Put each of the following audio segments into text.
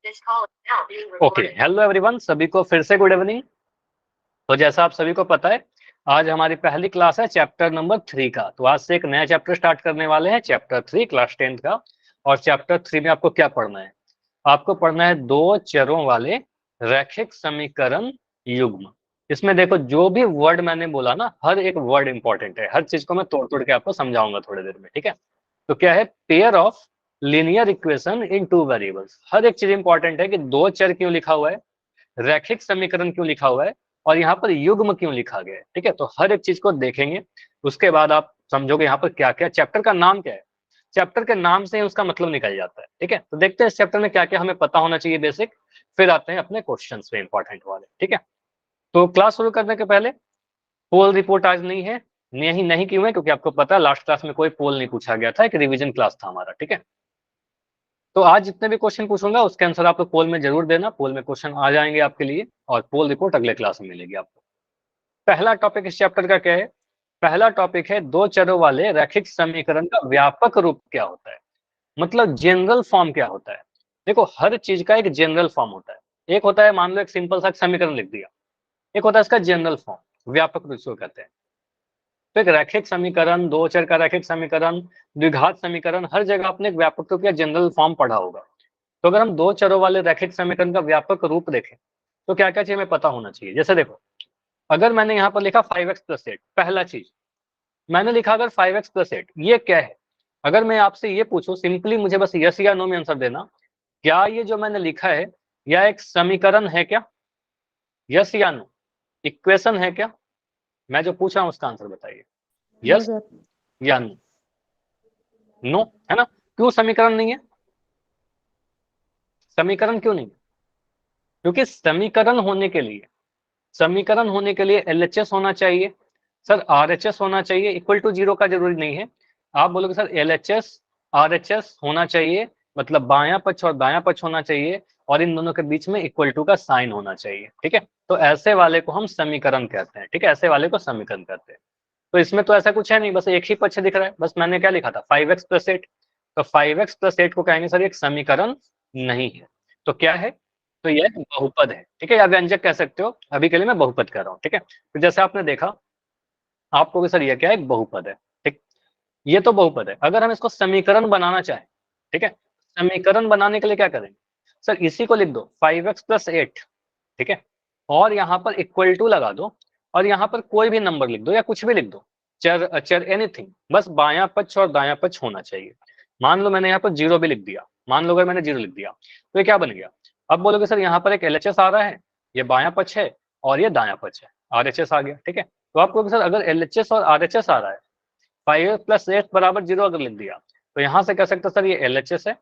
Okay, hello everyone, सभी को फिर से गुड इवनिंग। तो जैसा आप सभी को पता है, आज हमारी पहली क्लास है चैप्टर नंबर 3 का। तो आज से एक नया चैप्टर स्टार्ट करने वाले हैं, चैप्टर 3 क्लास 10th का। और चैप्टर 3 में आपको क्या पढ़ना है? आपको पढ़ना है दो चरों वाले रैखिक समीकरण युग्म। इसमें देखो, जो भी वर्ड मैंने बोला ना, हर एक वर्ड इंपॉर्टेंट है। हर चीज को मैं तोड़ तोड़ के आपको समझाऊंगा थोड़ी देर में, ठीक है? तो क्या है? Pair of linear equation in two variables. हर एक चीज इंपॉर्टेंट है कि दो चर क्यों लिखा हुआ है, रैखिक समीकरण क्यों लिखा हुआ है, और यहाँ पर युग्म क्यों लिखा गया है, ठीक है? तो हर एक चीज को देखेंगे, उसके बाद आप समझोगे यहाँ पर क्या क्या। चैप्टर का नाम क्या है? चैप्टर के नाम से ही उसका मतलब निकल जाता है, ठीक है? तो देखते हैं इस चैप्टर में क्या क्या हमें पता होना चाहिए बेसिक, फिर आते हैं अपने क्वेश्चन पे इंपॉर्टेंट वाले, ठीक है? तो क्लास शुरू करने के पहले, पोल रिपोर्ट आज नहीं है। नहीं क्यों है? क्योंकि आपको पता है लास्ट क्लास में कोई पोल नहीं पूछा गया था, एक रिवीजन क्लास था हमारा, ठीक है? तो आज जितने भी क्वेश्चन पूछूंगा उसके आंसर आप लोग पोल में जरूर देना। पोल में क्वेश्चन आ जाएंगे आपके लिए, और पोल रिपोर्ट अगले क्लास में मिलेगी आपको। पहला टॉपिक इस चैप्टर का क्या है? पहला टॉपिक है दो चरों वाले रैखिक समीकरण का व्यापक रूप क्या होता है, मतलब जनरल फॉर्म क्या होता है। देखो, हर चीज का एक जनरल फॉर्म होता है। एक होता है, मान लो एक सिंपल सा समीकरण लिख दिया, एक होता है इसका जनरल फॉर्म, व्यापक रूप से कहते हैं। तो एक रैखिक समीकरण, दो चर का रैखिक समीकरण, द्विघात समीकरण, हर जगह आपने एक व्यापक रूप या जनरल फॉर्म पढ़ा होगा। तो अगर हम दो चरों वाले रैखिक समीकरण का व्यापक रूप देखें, तो क्या क्या चीज हमें पता होना चाहिए। जैसे देखो, अगर मैंने यहाँ पर लिखा 5x+8, पहला चीज मैंने लिखा अगर 5x+8, ये क्या है? अगर मैं आपसे ये पूछूं, सिंपली मुझे बस यस या नो में आंसर देना, क्या ये जो मैंने लिखा है यह एक समीकरण है क्या? यस या नो, इक्वेशन है क्या? मैं जो पूछ रहा हूं उसका आंसर बताइए, यस या नो। नो है ना? क्यों समीकरण नहीं है? समीकरण क्यों नहीं? क्योंकि समीकरण होने के लिए एलएचएस होना चाहिए। सर आरएचएस होना चाहिए, इक्वल टू जीरो का जरूरी नहीं है। आप बोलोगे सर एलएचएस आरएचएस होना चाहिए, मतलब बायां पक्ष और दायां पक्ष होना चाहिए, और इन दोनों के बीच में इक्वल टू का साइन होना चाहिए, ठीक है? तो ऐसे वाले को हम समीकरण कहते हैं, ठीक है? ऐसे वाले को समीकरण कहते हैं। तो इसमें तो ऐसा कुछ है नहीं, बस एक ही पक्ष दिख रहा है। बस मैंने क्या लिखा था, 5x+8। तो 5x+8 को कहेंगे सर एक समीकरण नहीं है। तो क्या है? तो यह एक बहुपद है, ठीक है? या व्यंजक कह सकते हो, अभी के लिए मैं बहुपद कह रहा हूँ, ठीक है? तो जैसे आपने देखा, आपको भी सर ये क्या है? एक बहुपद है, ठीक? ये तो बहुपद है। अगर हम इसको समीकरण बनाना चाहें, ठीक है, समीकरण बनाने के लिए क्या करेंगे? सर इसी को लिख दो 5x+8, ठीक है, और यहाँ पर इक्वल टू लगा दो, और यहाँ पर कोई भी नंबर लिख दो या कुछ भी लिख दो, चर अचर एनीथिंग, बस बायां पक्ष और दायां पक्ष होना चाहिए। मान लो मैंने यहाँ पर जीरो भी लिख दिया, मान लो अगर मैंने जीरो लिख दिया, तो ये क्या बन गया? अब बोलोगे सर यहाँ पर एक एलएचएस आ रहा है, ये बायां पक्ष है और ये दायां पक्ष है, आरएचएस आ गया, ठीक है? तो आप कहोगे सर अगर एलएचएस और आरएचएस आ रहा है, 5+8 बराबर जीरो अगर लिख दिया, तो यहाँ से कह सकते सर ये एलएचएस है,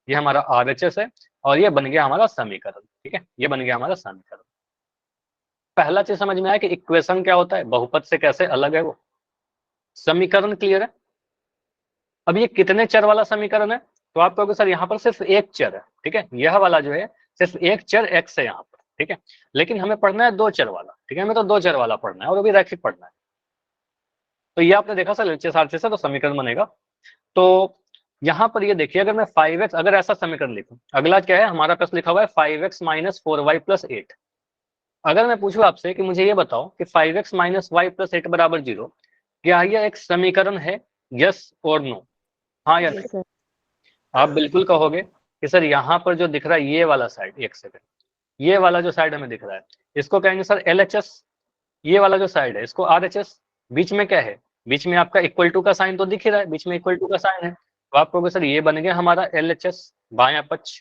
ये हमारा आरएचएस है, और ये बन गया हमारा समीकरण, ठीक है? ये बन गया हमारा समीकरण। पहला चीज समझ में आया कि इक्वेशन क्या होता है, बहुपद से कैसे अलग है वो। समीकरण क्लियर है? अब ये कितने चर वाला समीकरण है? तो आप कहोगे सर यहाँ पर सिर्फ एक चर है, ठीक है? यह वाला जो है सिर्फ एक चर एक्स है यहाँ पर, ठीक है? लेकिन हमें पढ़ना है दो चर वाला, ठीक है? हमें तो दो चर वाला पढ़ना है, और वो भी रैखिक पढ़ना है। तो ये आपने देखा सर एलएचएस आरएचएस से तो समीकरण बनेगा। तो यहाँ पर ये देखिए, अगर मैं 5x, अगर ऐसा समीकरण लिखूं, अगला क्या है हमारा प्रश्न लिखा हुआ है 5x - 4y+8। अगर मैं पूछूं आपसे कि मुझे ये बताओ कि 5x - y+8 बराबर 0, क्या यह एक समीकरण है? यस और नो, हाँ या नहीं? आप बिल्कुल कहोगे कि सर यहाँ पर जो दिख रहा है ये वाला साइड, एक सेकंड, ये वाला जो साइड हमें दिख रहा है इसको कहेंगे सर एलएचएस। ये वाला जो साइड है इसको आरएचएस। बीच में क्या है? बीच में आपका इक्वल टू का साइन तो दिख ही रहा है, बीच में इक्वल टू का साइन है, तो आप कहोगे सर ये बन गया हमारा एलएचएस बायां पक्ष,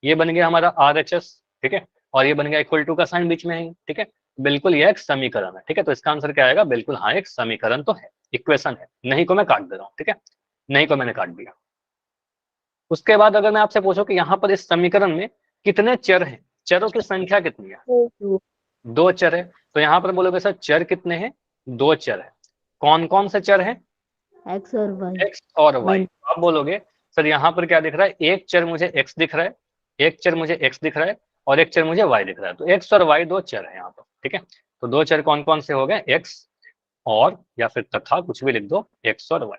ये बन गया हमारा आरएचएस, ठीक है, और ये बन गया इक्वल टू का साइन बीच में है, ठीक है? बिल्कुल ये एक समीकरण है, ठीक है? तो इसका आंसर क्या आएगा? बिल्कुल हाँ, एक समीकरण तो है, इक्वेशन है। नहीं को मैं काट दे रहा हूँ, ठीक है? नहीं को मैंने काट दिया। उसके बाद अगर मैं आपसे पूछूं कि यहाँ पर इस समीकरण में कितने चर हैं, चरों की संख्या कितनी है? दो चर है। तो यहाँ पर बोलोगे सर चर कितने हैं? दो चर है। कौन कौन से चर हैं? एक्स और वाई। एक्स और वाई। आप बोलोगे सर यहाँ पर क्या दिख रहा है? एक चर मुझे एक्स दिख रहा है, एक चर मुझे एक्स दिख रहा है, और एक चर मुझे वाई दिख रहा है। तो एक्स और वाई दो चर है यहाँ पर, ठीक है? तो दो चर कौन कौन से हो गए? एक्स और, या फिर तथा, कुछ भी लिख दो, एक्स और वाई।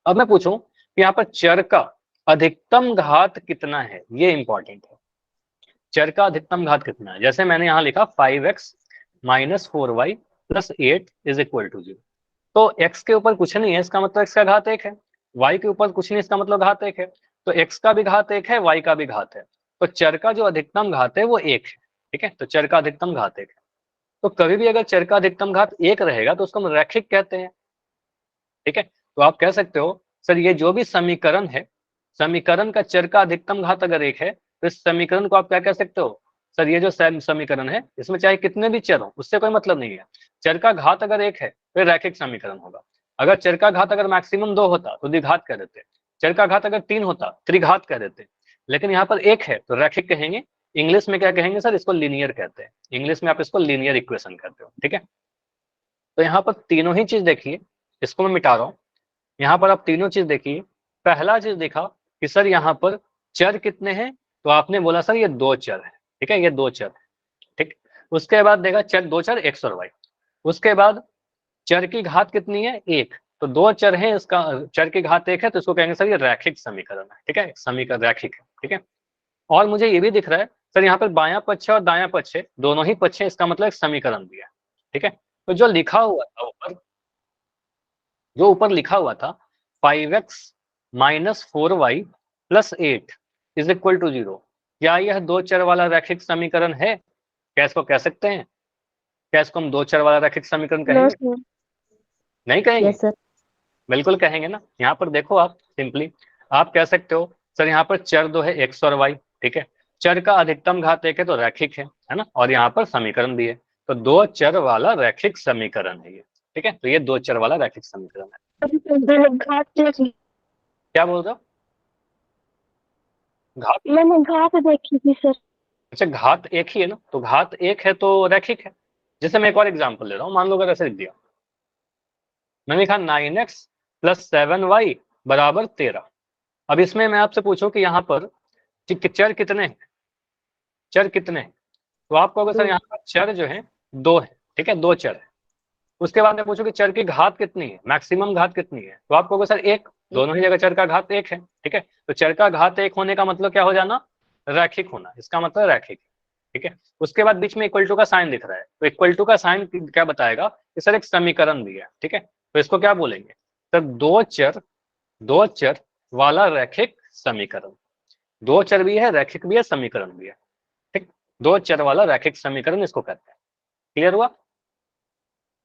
अब मैं पूछूं कि यहाँ पर चर का अधिकतम घात कितना है, ये इंपॉर्टेंट है। चर का अधिकतम घात कितना है। जैसे मैंने यहाँ लिखा 5x minus 4y plus 8 is equal to 0। तो x के ऊपर कुछ नहीं है, इसका मतलब x का घात 1 है। y के ऊपर कुछ नहीं, इसका मतलब घात 1 है। तो x का भी घात 1 है, y का भी घात है। तो चर का जो अधिकतम घात है वो 1 है। ठीक है, तो चर का अधिकतम घात 1 है। तो कभी भी अगर चर का अधिकतम घात 1 रहेगा तो उसको हम रैखिक कहते हैं। ठीक है, तो आप कह सकते हो सर ये जो भी समीकरण है, समीकरण का चर का अधिकतम घात अगर 1 है तो इस समीकरण को आप क्या कह सकते हो, सर ये जो समीकरण है इसमें चाहे कितने भी चर हो उससे कोई मतलब नहीं है। चर का घात अगर 1 है तो रैखिक समीकरण होगा। अगर चर का घात अगर मैक्सिमम 2 होता तो द्विघात कह देते। चर का घात अगर 3 होता त्रिघात कह देते। लेकिन यहाँ पर 1 है तो रैखिक कहेंगे। इंग्लिश में क्या कहेंगे सर, इसको लीनियर कहते हैं। इंग्लिश में आप इसको लीनियर इक्वेशन कहते हो। ठीक है, तो यहाँ पर तीनों ही चीज देखिए, इसको मैं मिटा रहा हूँ। यहाँ पर आप तीनों चीज देखिए। पहला चीज देखा कि सर यहाँ पर चर कितने हैं, तो आपने बोला सर ये 2 चर है। ठीक है, ये 2 चर है। ठीक, उसके बाद देखा चर 2 चर x और y। उसके बाद चर की घात कितनी है, 1। तो 2 चर है, इसका चर की घात 1 है, तो इसको कहेंगे सर ये रैखिक समीकरण है। ठीक है, समीकरण रैखिक है। ठीक है, और मुझे ये भी दिख रहा है सर यहाँ पर बायां पक्ष और दायां पक्ष है, दोनों ही पक्ष है, इसका मतलब एक समीकरण भी है। ठीक है, तो जो लिखा हुआ था ऊपर, जो ऊपर लिखा हुआ था 5x minus 4y plus 8 is equal to 0, क्या यह 2 चर वाला रैखिक समीकरण है? क्या इसको कह सकते हैं? क्या इसको हम 2 चर वाला रैखिक समीकरण नो कहेंगे? सर। नहीं कहेंगे? Yes sir. बिल्कुल कहेंगे ना। यहाँ पर देखो आप सिंपली आप कह सकते हो सर यहाँ पर चर 2 है x और y। ठीक है, चर का अधिकतम घात 1 है तो रैखिक है ना, और यहाँ पर समीकरण भी है। तो 2 चर वाला रैखिक समीकरण है ये। ठीक है, तो ये 2 चर वाला रैखिक समीकरण है। अभी तो मैंने घात देखी। क्या बोल रहे हो? घात, मैंने घात देखी थी सर। अच्छा घात एक ही है ना, तो घात एक है तो रैखिक है। जैसे मैं एक और एग्जांपल ले रहा हूँ, मान लो अगर ऐसे लिख दिया, मैंने लिखा 9x प्लस 7y बराबर 13। अब इसमें मैं आपसे पूछूं कि यहाँ पर चर कितने हैं, चर कितने हैं, तो आप कहोगे सर दो। यहाँ पर चर जो है 2 है। ठीक है, 2 चर है। उसके बाद मैं पूछूं कि चर की घात कितनी है, मैक्सिमम घात कितनी है, तो आप कहोगे सर 1। एक। दोनों ही जगह चर का घात 1 है। ठीक है, तो चर का घात 1 होने का मतलब क्या हो जाना, रैखिक होना, इसका मतलब रैखिक। ठीक है, उसके बाद बीच में इक्वल टू का साइन दिख रहा है, तो इक्वल टू का साइन क्या बताएगा कि सर एक समीकरण भी है। ठीक है, तो इसको क्या बोलेंगे सर, 2 चर वाला रैखिक समीकरण। 2 चर भी है, रैखिक भी है, समीकरण भी है। ठीक, 2 चर वाला रैखिक समीकरण इसको कहते हैं। क्लियर हुआ?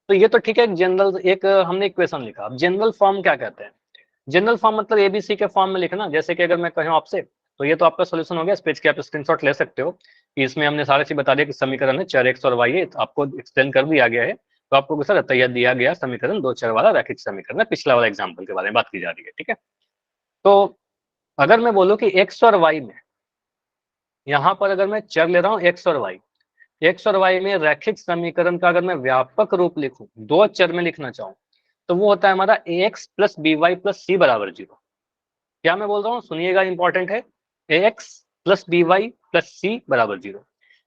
तो ये तो ठीक है, एक जनरल एक हमने इक्वेशन लिखा। अब जनरल फॉर्म क्या कहते हैं? जनरल फॉर्म मतलब एबीसी के फॉर्म में लिखना। जैसे कि अगर मैं कहूँ आपसे, तो ये तो आपका सॉल्यूशन हो गया, इस पेज के आप स्क्रीनशॉट ले सकते हो कि इसमें हमने सारी चीज बता दिया कि समीकरण है चर एक्स और वाई है, तो आपको एक्सप्लेन कर दिया गया है। तो आपको सर तैयार दिया गया समीकरण 2 चर वाला रैखिक समीकरण है। पिछला वाला एग्जाम्पल के बारे में बात की जा रही है। ठीक है, तो अगर मैं बोलूँ कि एक्स और वाई में, यहाँ पर अगर मैं चर ले रहा हूँ एक्स और वाई, एक्स और वाई में रैखिक समीकरण का अगर मैं व्यापक रूप लिखूं, 2 चर में लिखना चाहूं, तो वो होता है हमारा a x plus b y plus c बराबर 0। क्या मैं बोल रहा हूँ, सुनिएगा, इंपॉर्टेंट है। A x plus b y plus c बराबर 0।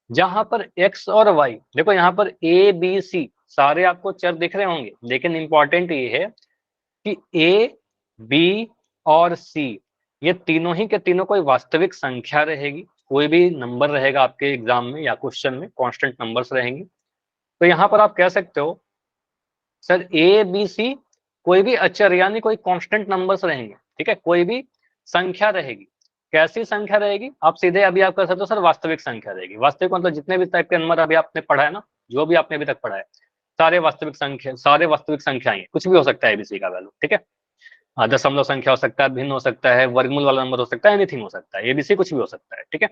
जहां पर एक्स और वाई, देखो यहाँ पर ए बी सी सारे आपको चर दिख रहे होंगे, लेकिन इंपॉर्टेंट ये है कि ए बी और सी ये तीनों ही के तीनों कोई वास्तविक संख्या रहेगी। कोई भी नंबर रहेगा आपके एग्जाम में या क्वेश्चन में, कांस्टेंट नंबर्स रहेंगे। तो यहाँ पर आप कह सकते हो सर ए बी सी कोई भी अचर यानी कोई कांस्टेंट नंबर्स रहेंगे। ठीक है, कोई भी संख्या रहेगी। कैसी संख्या रहेगी, आप सीधे अभी आप कह सकते हो सर वास्तविक संख्या रहेगी। वास्तविक मतलब जितने भी टाइप के नंबर अभी आपने पढ़ा है ना, जो भी आपने अभी तक पढ़ा है, सारे वास्तविक संख्या, सारे वास्तविक संख्याएं, कुछ भी हो सकता है एबीसी का वैल्यू। ठीक है, दशमलव संख्या हो सकता है, भिन्न हो सकता है, वर्गमूल वाला नंबर हो सकता है, एनीथिंग हो सकता है, एबीसी कुछ भी हो सकता है। ठीक है,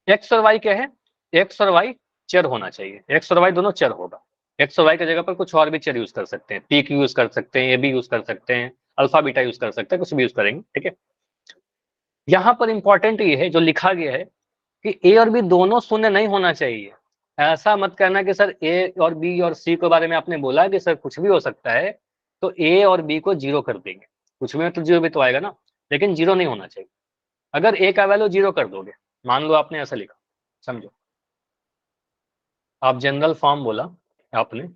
एक्स और वाई क्या है, एक्स और वाई चर होना चाहिए, एक्स और वाई दोनों चर होगा। एक्स और वाई की जगह पर कुछ और भी चर यूज कर सकते हैं, पी क्यू यूज कर सकते हैं, ए बी यूज कर सकते हैं, अल्फा बीटा यूज कर सकते हैं, कुछ भी यूज करेंगे। ठीक है, यहाँ पर इंपॉर्टेंट ये है जो लिखा गया है कि ए और बी दोनों शून्य नहीं होना चाहिए। ऐसा मत करना कि सर ए और बी और सी के बारे में आपने बोला कि सर कुछ भी हो सकता है, तो ए और बी को 0 कर देंगे। कुछ में तो 0 भी तो आएगा ना, लेकिन 0 नहीं होना चाहिए। अगर ए का वैल्यू 0 कर दोगे, मान लो आपने ऐसा लिखा, समझो आप जनरल फॉर्म बोला आपने,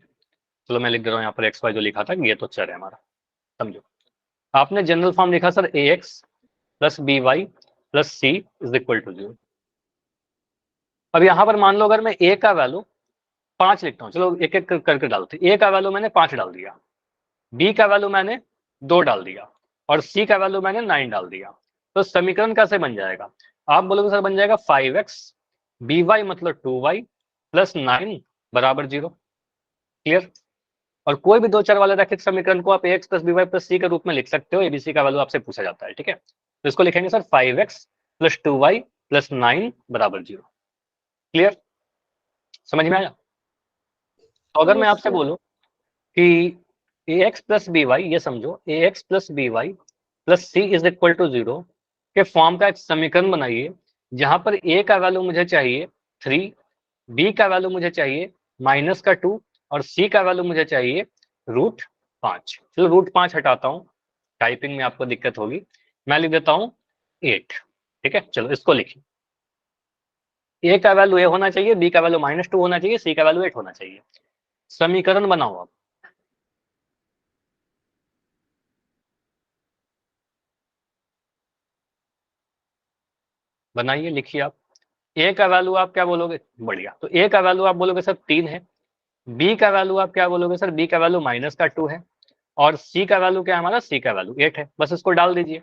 चलो मैं लिख दे रहा हूँ यहाँ पर एक्स वाई जो लिखा था, ये तो चर है हमारा। समझो आपने जनरल फॉर्म लिखा sir a x plus b y plus c is equal to 0। अब यहाँ पर मान लो अगर मैं ए का वैल्यू 5 लिखता हूँ, चलो एक एक करके डालते। ए का वैल्यू मैंने 5 डाल दिया, बी का वैल्यू मैंने 2 डाल दिया और सी का वैल्यू मैंने 9 डाल दिया, तो समीकरण कैसे बन जाएगा? आप बोलोगे सर बन जाएगा 5x बी वाई मतलब 2y प्लस 9 बराबर 0। क्लियर? और कोई भी दो चर वाले रैखिक समीकरण को आप ax plus b y plus c के रूप में लिख सकते हो, एबीसी का वैल्यू आपसे पूछा जाता है। ठीक है, तो इसको लिखेंगे sir 5x plus 2y plus 9 बराबर 0। क्लियर? समझ में आया? तो अगर मैं यस आपसे सर। बोलूं कि ax प्लस बी वाई, ये समझो ax plus b y plus c is equal to 0 के फॉर्म का एक समीकरण बनाइए जहां पर a का वैल्यू मुझे चाहिए 3, b का वैल्यू मुझे चाहिए माइनस का 2 और c का वैल्यू मुझे चाहिए √5। चलो √5 हटाता हूँ, टाइपिंग में आपको दिक्कत होगी, मैं लिख देता हूँ 8। ठीक है, चलो इसको लिखिए। a का वैल्यू a होना चाहिए, b का वैल्यू -2 होना चाहिए, c का वैल्यू 8 होना चाहिए। समीकरण बनाओ आप। बनाइए, लिखिए आप। ए का वैल्यू आप क्या बोलोगे? बढ़िया, तो ए का वैल्यू आप बोलोगे सर 3 है, बी का वैल्यू आप क्या बोलोगे सर? बी का वैल्यू -2 है और सी का वैल्यू क्या है हमारा? सी का वैल्यू 8 है। बस इसको डाल दीजिए।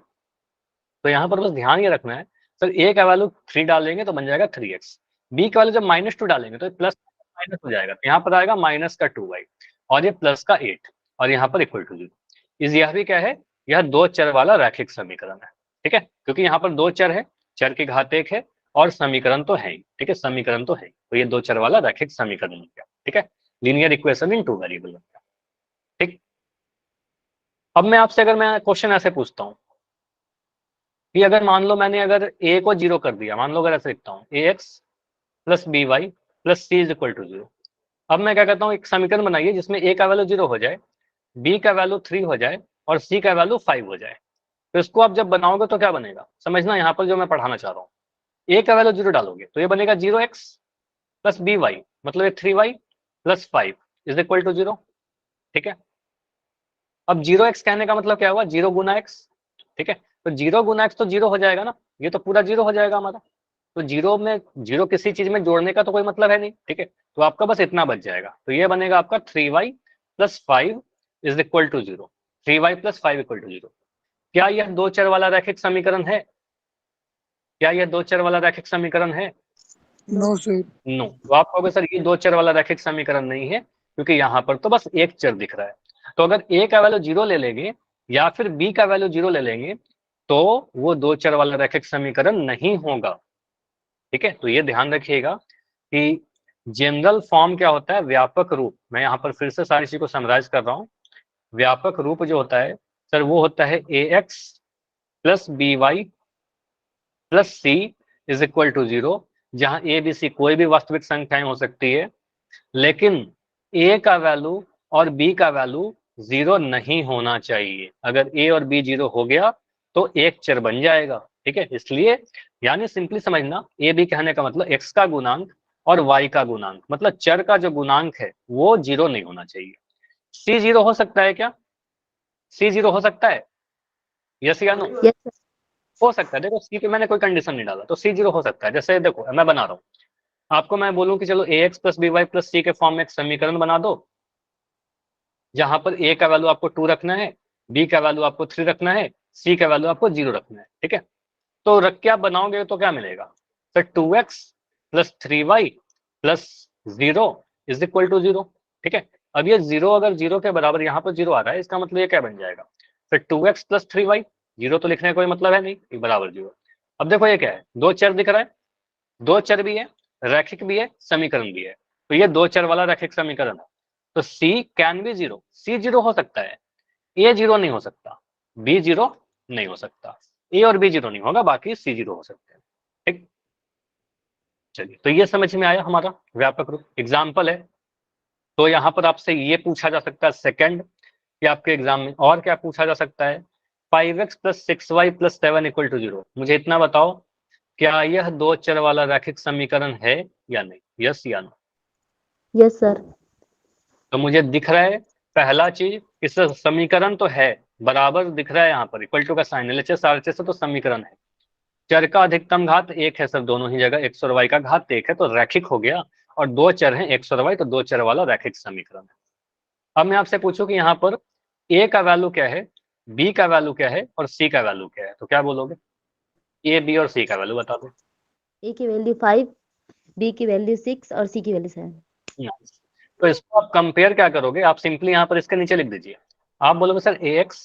तो यहाँ पर बस ध्यान ये रखना है सर, ए का वैल्यू 3 डालेंगे तो बन जाएगा 3x, बी का वैल्यू जब -2 डालेंगे तो प्लस माइनस हो जाएगा, तो यहाँ पर आएगा -2y और ये प्लस का 8 और यहाँ पर इक्वल टू 0। इस यह भी क्या है? यह दो चर वाला रैखिक समीकरण है। ठीक है, क्योंकि यहाँ पर दो चर है, चर की घात 1 है और समीकरण तो है ही। ठीक है, समीकरण तो है, तो ये दो चर वाला रैखिक समीकरण हो गया। ठीक है, linear equation in two variable हो गया। ठीक, अब मैं आपसे अगर मैं क्वेश्चन ऐसे पूछता हूँ कि अगर मान लो मैंने अगर a को 0 कर दिया, मान लो अगर ऐसे लिखता हूँ ax plus b y plus c is equal to 0। अब मैं क्या कहता हूँ, एक समीकरण बनाइए जिसमें a का वैल्यू 0 हो जाए, b का वैल्यू 3 हो जाए और c का वैल्यू 5 हो जाए। तो इसको आप जब बनाओगे तो क्या बनेगा समझना, यहाँ पर जो मैं पढ़ाना चाह रहा हूँ, a का वैल्यू 0 डालोगे तो ये बनेगा 0x प्लस बी वाई मतलब ये 3y plus 5 is equal to 0। ठीक है, अब 0x कहने का मतलब क्या हुआ? 0 गुना x। ठीक है, तो 0 गुना x तो 0 हो जाएगा ना, ये तो पूरा 0 हो जाएगा हमारा। तो 0 में 0 किसी चीज में जोड़ने का तो कोई मतलब है नहीं। ठीक है, तो आपका बस इतना बच जाएगा, तो ये बनेगा आपका 3y plus 5 is equal to 0। 3y plus 5 equal to 0। क्या यह दो चर वाला रैखिक समीकरण है? क्या यह दो चर वाला रैखिक समीकरण है? No sir. नो। तो आप कहोगे सर ये दो चर वाला रैखिक समीकरण नहीं है, क्योंकि यहाँ पर तो बस एक चर दिख रहा है। तो अगर a का वैल्यू 0 ले लेंगे या फिर b का वैल्यू 0 ले लेंगे तो वो दो चर वाला रैखिक समीकरण नहीं होगा। ठीक है, तो ये ध्यान रखिएगा कि जनरल फॉर्म क्या होता है, व्यापक रूप। मैं यहाँ पर फिर से सारी चीज को समराइज कर रहा हूँ। व्यापक रूप जो होता है सर वो होता है ax plus b y plus c is equal to 0, जहां ए बी सी कोई भी वास्तविक संख्याएं हो सकती है, लेकिन a का वैल्यू और b का वैल्यू 0 नहीं होना चाहिए। अगर a और b 0 हो गया तो एक चर बन जाएगा। ठीक है, इसलिए यानी सिंपली समझना, ए बी कहने का मतलब x का गुणांक और y का गुणांक, मतलब चर का जो गुणांक है वो 0 नहीं होना चाहिए। c 0 हो सकता है क्या? c 0 हो सकता है? यस या नो? Yes sir. हो सकता है। देखो सी पे मैंने कोई कंडीशन नहीं डाला, तो सी 0 हो सकता है। जैसे देखो मैं बना रहा हूँ, आपको मैं बोलूं कि चलो ax plus b y plus c के फॉर्म में एक समीकरण बना दो, जहां पर a का वैल्यू आपको 2 रखना है, b का वैल्यू आपको 3 रखना है, c का वैल्यू आपको 0 रखना है। ठीक है, तो रख के आप बनाओगे तो क्या मिलेगा sir? 2x plus 3y plus 0 is equal to 0। ठीक है, अब ये 0 अगर 0 के बराबर यहाँ पर 0 आ रहा है, इसका मतलब ये क्या बन जाएगा फिर? 2x प्लस 3y, 0 तो लिखने का कोई मतलब है नहीं, ये बराबर 0। अब देखो ये क्या है, दो चर दिख रहा है, दो चर भी है, रैखिक भी है, समीकरण भी है, तो ये दो चर वाला रैखिक समीकरण है। तो c कैन बी 0, c 0 हो सकता है, a 0 नहीं हो सकता, b 0 नहीं हो सकता, a और b 0 नहीं होगा, बाकी c 0 हो सकते हैं। ठीक, चलिए, तो ये समझ में आया हमारा व्यापक रूप। एग्जाम्पल है, तो यहाँ पर आपसे ये पूछा जा सकता है सेकंड, कि आपके एग्जाम में और क्या पूछा जा सकता है? 5x plus 6y plus 7 equal to 0। मुझे इतना बताओ, क्या यह दो चर वाला रैखिक समीकरण है या नहीं? यस या नो? Yes sir. तो मुझे दिख रहा है पहला चीज, इस समीकरण तो है, बराबर दिख रहा है, यहाँ पर इक्वल टू का साइन है, LHS RHS तो समीकरण है। चर का अधिकतम घात 1 है सर दोनों ही जगह, x और y का घात 1 है, तो रैखिक हो गया। और दो चर हैं x और y, तो दो चर वाला रैखिक समीकरण है। अब मैं आपसे पूछूं कि यहाँ पर a का वैल्यू क्या है, b का वैल्यू क्या है और c का वैल्यू क्या है, तो क्या बोलोगे? a, b और c का वैल्यू बता दो। ए की वैल्यू 5, बी की वैल्यू 6 और सी की वैल्यू 7। तो इसको आप कंपेयर क्या करोगे, आप सिंपली यहाँ पर इसके नीचे लिख दीजिए। आप बोलोगे sir ax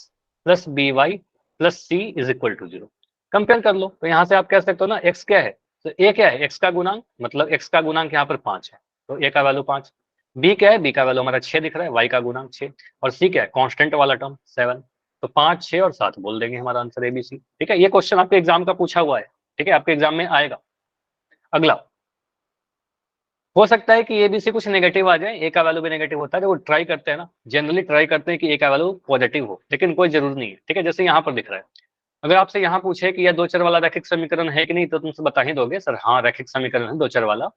plus b y plus c is equal to 0। Compare कर लो, तो यहाँ से आप कह सकते हो ना x क्या है, तो a क्या है, x का गुणांक, मतलब x का गुणांक यहाँ पर 5 है, तो a का वैल्यू 5। b क्या है, b का वैल्यू हमारा 6 दिख रहा है, y का गुणांक 6। और c क्या है, कांस्टेंट वाला टर्म 7। तो 5, 6 और 7 बोल देंगे, हमारा आंसर ABC। ठीक है, ये क्वेश्चन आपके एग्जाम का पूछा हुआ है। ठीक है, आपके एग्जाम में आएगा। अगला, हो सकता है कि ABC कुछ नेगेटिव आ जाए, ए का वैल्यू भी नेगेटिव होता है, वो ट्राई करते हैं ना, जनरली ट्राई करते हैं कि ए का वैल्यू पॉजिटिव हो, लेकिन कोई जरूर नहीं है। ठीक है, जैसे यहाँ पर दिख रहा है, अगर आपसे यहाँ पूछे कि यह दो चर वाला रैखिक समीकरण है कि नहीं, तो तुमसे बता ही दोगे सर हाँ रैखिक समीकरण है दो चर वाला।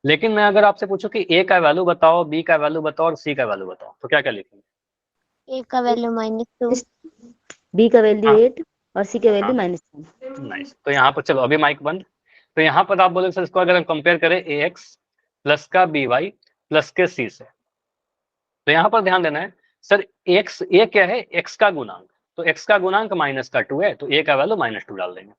लेकिन मैं अगर आपसे पूछूं कि ए का वैल्यू बताओ, बी का वैल्यू बताओ और सी का वैल्यू बताओ, तो क्या क्या लिखेंगे? ए का वैल्यू -2, बी का वैल्यू हाँ। 8 और सी का वैल्यू हाँ। -1। नाइस, तो यहाँ पर चलो अभी माइक बंद। तो यहाँ पर आप बोलोगे सर इसको अगर हम कंपेयर करें ax प्लस का by प्लस के c से, तो यहाँ पर ध्यान देना है सर, x a क्या है, x का गुणांक, तो x का गुणांक -2 है, तो a का वैल्यू -2 डाल देंगे।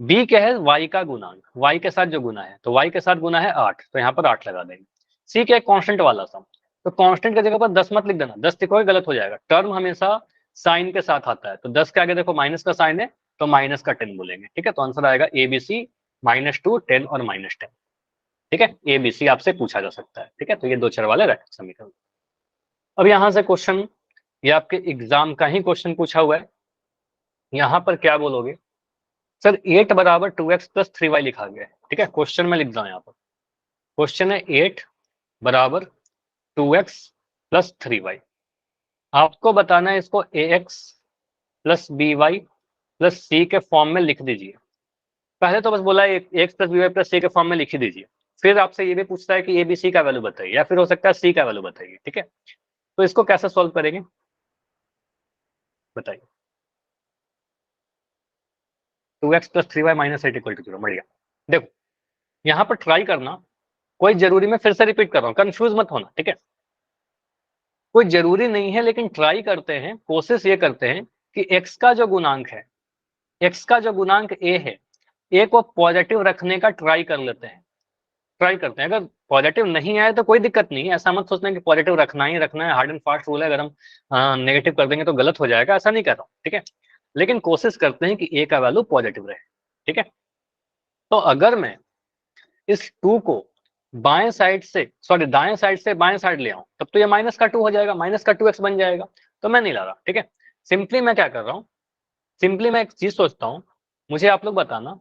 b क्या है, y का गुणांक, y के साथ जो गुना है, तो y के साथ गुना है 8, तो यहाँ पर 8 लगा देंगे। c क्या है, कांस्टेंट वाला सम, तो कांस्टेंट की जगह पर 10 मत लिख देना, 10 लिखोगे गलत हो जाएगा, टर्म हमेशा साइन के साथ आता है, तो 10 के आगे देखो माइनस का साइन है, तो माइनस का 10 बोलेंगे। ठीक है, तो आंसर आएगा ABC, -2, 10 और -10। ठीक है, ABC आपसे पूछा जा सकता है। ठीक है, तो ये दो चर वाले रैखिक समीकरण। अब यहाँ से क्वेश्चन, ये आपके एग्जाम का ही क्वेश्चन पूछा हुआ है। यहाँ पर क्या बोलोगे सर, 8 बराबर 2x प्लस 3y लिखा गया है। ठीक है, क्वेश्चन में लिख दो यहाँ पर, क्वेश्चन है 8 बराबर 2x प्लस 3y। आपको बताना है इसको ax plus by plus c के फॉर्म में लिख दीजिए। पहले तो बस बोला है ax plus by plus c के फॉर्म में लिख ही दीजिए, फिर आपसे ये भी पूछता है कि abc का वैल्यू बताइए, या फिर हो सकता है c का वैल्यू बताइए। ठीक है, तो इसको कैसे सॉल्व करेंगे बताइए। 2x plus 3y minus 8 equal to 0, बढ़िया। देखो यहाँ पर ट्राई करना, कोई जरूरी, मैं फिर से रिपीट कर रहा हूँ, कंफ्यूज मत होना। ठीक है, कोई जरूरी नहीं है, लेकिन ट्राई करते हैं, कोशिश ये करते हैं कि x का जो गुणांक है, x का जो गुणांक a है, a को पॉजिटिव रखने का ट्राई कर लेते हैं, ट्राई करते हैं। अगर पॉजिटिव नहीं आए तो कोई दिक्कत नहीं है, ऐसा मत सोचना कि पॉजिटिव रखना ही रखना है, हार्ड एंड फास्ट रूल है, अगर हम नेगेटिव कर देंगे तो गलत हो जाएगा, ऐसा नहीं कह रहा हूँ। ठीक है, लेकिन कोशिश करते हैं कि a का वैल्यू पॉजिटिव रहे। ठीक है, तो अगर मैं इस 2 को बाएं साइड से, सॉरी दाएं साइड से बाएं साइड ले आऊं, तब तो ये -2 हो जाएगा, -2x बन जाएगा, तो मैं नहीं ला रहा। ठीक है, सिंपली मैं क्या कर रहा हूँ, सिंपली मैं एक चीज सोचता हूँ, मुझे आप लोग बताना,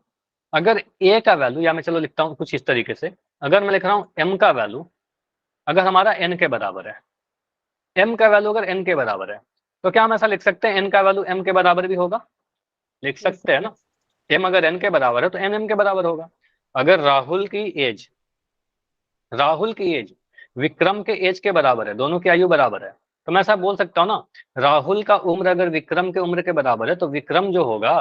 अगर a का वैल्यू, या मैं चलो लिखता हूँ कुछ इस तरीके से, अगर मैं लिख रहा हूँ m का वैल्यू अगर हमारा n के बराबर है, m का वैल्यू अगर n के बराबर है, तो क्या हम ऐसा लिख सकते हैं n का वैल्यू m के बराबर भी होगा? लिख सकते हैं ना, m अगर n के बराबर है तो n m के बराबर होगा। अगर राहुल की एज विक्रम के एज के बराबर है, दोनों की आयु बराबर है, तो मैं ऐसा बोल सकता हूँ ना, राहुल का उम्र अगर विक्रम के उम्र के बराबर है, तो विक्रम जो होगा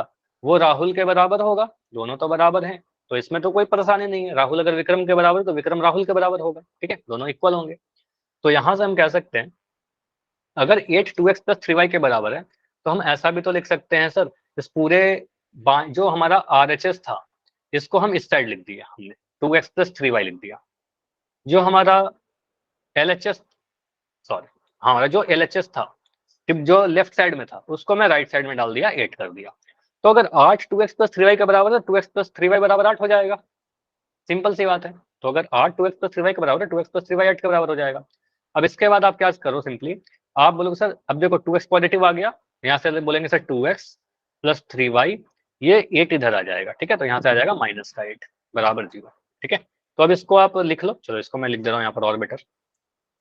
वो राहुल के बराबर होगा, दोनों तो बराबर हैं, तो इसमें तो कोई परेशानी नहीं है। राहुल अगर विक्रम के बराबर है तो विक्रम राहुल के बराबर होगा। ठीक है, दोनों इक्वल होंगे। तो यहां से हम कह सकते हैं, अगर 8 2x प्लस 3y के बराबर है, तो हम ऐसा भी तो लिख सकते हैं सर, इस पूरे जो हमारा RHS था, इसको हम इस साइड लिख दिया हमने, 2x प्लस 3y लिख दिया। जो हमारा LHS, सॉरी हमारा जो LHS था, जो लेफ्ट साइड में था, उसको मैं राइट साइड में डाल दिया, 8 कर दिया। तो अगर 8 2x प्लस 3y के बराबर है, 2x प्लस 3y बराबर 8 हो जाएगा, सिंपल सी बात है। तो अगर 8 2x प्लस 3y के बराबर है, 2x प्लस 3y 8 के बराबर हो जाएगा। अब इसके बाद आप क्या करो, सिंपली आप बोलोगे सर, अब देखो 2x पॉजिटिव आ गया, यहाँ से बोलेंगे सर 2x प्लस 3y, ये 8 इधर आ जाएगा। ठीक है, तो यहाँ से आ जाएगा -8 बराबर 0। ठीक है, तो अब इसको आप लिख लो, चलो इसको मैं लिख दे रहा हूँ यहाँ पर और बेटर।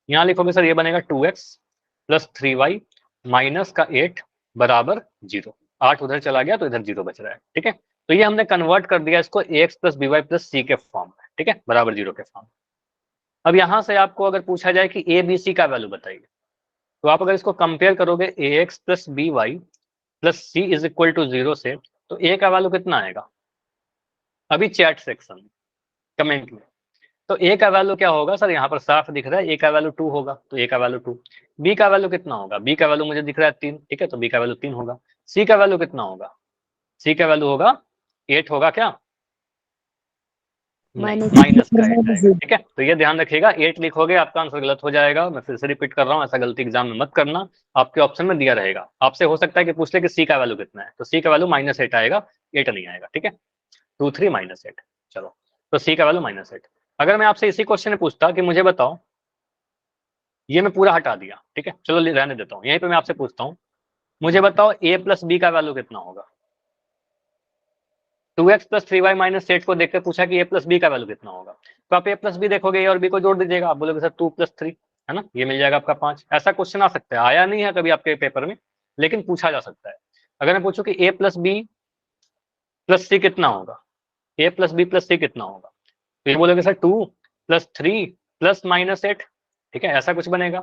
यहाँ लिखोगे सर, ये बनेगा 2x प्लस 3y माइनस का 8 बराबर 0। 8 उधर चला गया तो इधर 0 बच रहा है। ठीक है, तो ये हमने कन्वर्ट कर दिया इसको ax plus by plus c के फॉर्म में। ठीक है, बराबर 0 के फॉर्म। अब यहाँ से आपको अगर पूछा जाए कि a b c का वैल्यू बताइए, तो आप अगर इसको कंपेयर करोगे ax plus by plus c is equal to 0 से, तो ए का वैल्यू कितना आएगा अभी चैट सेक्शन में, कमेंट में। तो ए का वैल्यू क्या होगा सर, यहाँ पर साफ दिख रहा है ए का वैल्यू 2 होगा, तो ए का वैल्यू 2। बी का वैल्यू कितना होगा, बी का वैल्यू मुझे दिख रहा है 3, ठीक है, तो बी का वैल्यू 3 होगा। सी का वैल्यू कितना होगा, सी का वैल्यू होगा 8 होगा क्या, माइनस का 8 आएगा, ठीक है। तो ये ध्यान रखिएगा, 8 लिखोगे आपका आंसर गलत हो जाएगा। मैं फिर से रिपीट कर रहा हूँ, ऐसा गलती एग्जाम में मत करना। आपके ऑप्शन में दिया रहेगा, आपसे हो सकता है कि पूछ ले कि सी का वैल्यू कितना है, तो सी का वैल्यू -8 आएगा, 8 नहीं आएगा, ठीक है। 2 3 -8, चलो, तो सी का वैल्यू -8। अगर मैं आपसे इसी क्वेश्चन में पूछता कि मुझे बताओ, ये मैं पूरा हटा दिया, ठीक है, चलो रहने देता हूँ, यहीं पे मैं आपसे पूछता हूँ, मुझे बताओ a प्लस बी का वैल्यू कितना होगा। 2x प्लस 3y माइनस 8 को देखकर पूछा कि a प्लस बी का वैल्यू कितना होगा, तो आप a प्लस बी देखोगे, a और b को जोड़ दीजिएगा, आप बोलोगे सर 2 प्लस 3, है ना, ये मिल जाएगा आपका 5। ऐसा क्वेश्चन आ सकता है, आया नहीं है कभी आपके पेपर में, लेकिन पूछा जा सकता है। अगर मैं पूछूं कि a प्लस बी प्लस सी कितना होगा, a प्लस बी प्लस सी कितना होगा, तो ये बोलोगे सर 2 प्लस 3 प्लस -8, ठीक है, ऐसा कुछ बनेगा।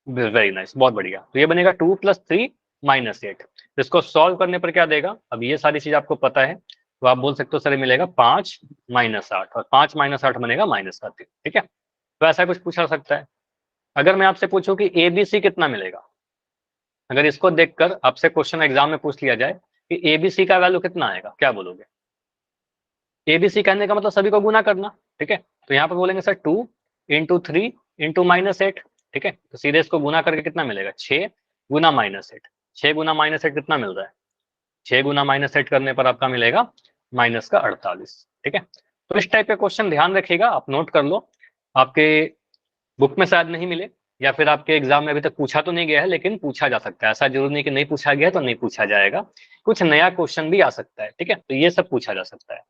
वेरी नाइस, बहुत बढ़िया। तो ये बनेगा 2 प्लस 3 -8। इसको सॉल्व करने पर क्या देगा, अब ये सारी चीज आपको पता है, तो आप बोल सकते हो सर ये मिलेगा 5 -8, और 5 -8 बनेगा -3, ठीक है। तो ऐसा कुछ पूछा सकता है। अगर मैं आपसे पूछूं कि ABC कितना मिलेगा, अगर इसको देखकर आपसे क्वेश्चन एग्जाम में पूछ लिया जाए कि ABC का वैल्यू कितना आएगा, क्या बोलोगे। ABC कहने का मतलब सभी को गुना करना, ठीक है, तो यहाँ पर बोलेंगे सर 2 × 3 × -8, ठीक है, तो सीधे इसको गुना करके कितना मिलेगा, 6 गुना -8, 6 गुना -8 कितना मिल रहा है, 6 गुना -8 करने पर आपका मिलेगा -48, ठीक है। तो इस टाइप के क्वेश्चन ध्यान रखिएगा, आप नोट कर लो, आपके बुक में शायद नहीं मिले, या फिर आपके एग्जाम में अभी तक पूछा तो नहीं गया है, लेकिन पूछा जा सकता है, ऐसा जरूर नहीं कि नहीं पूछा गया तो नहीं पूछा जाएगा, कुछ नया क्वेश्चन भी आ सकता है, ठीक है, तो ये सब पूछा जा सकता है।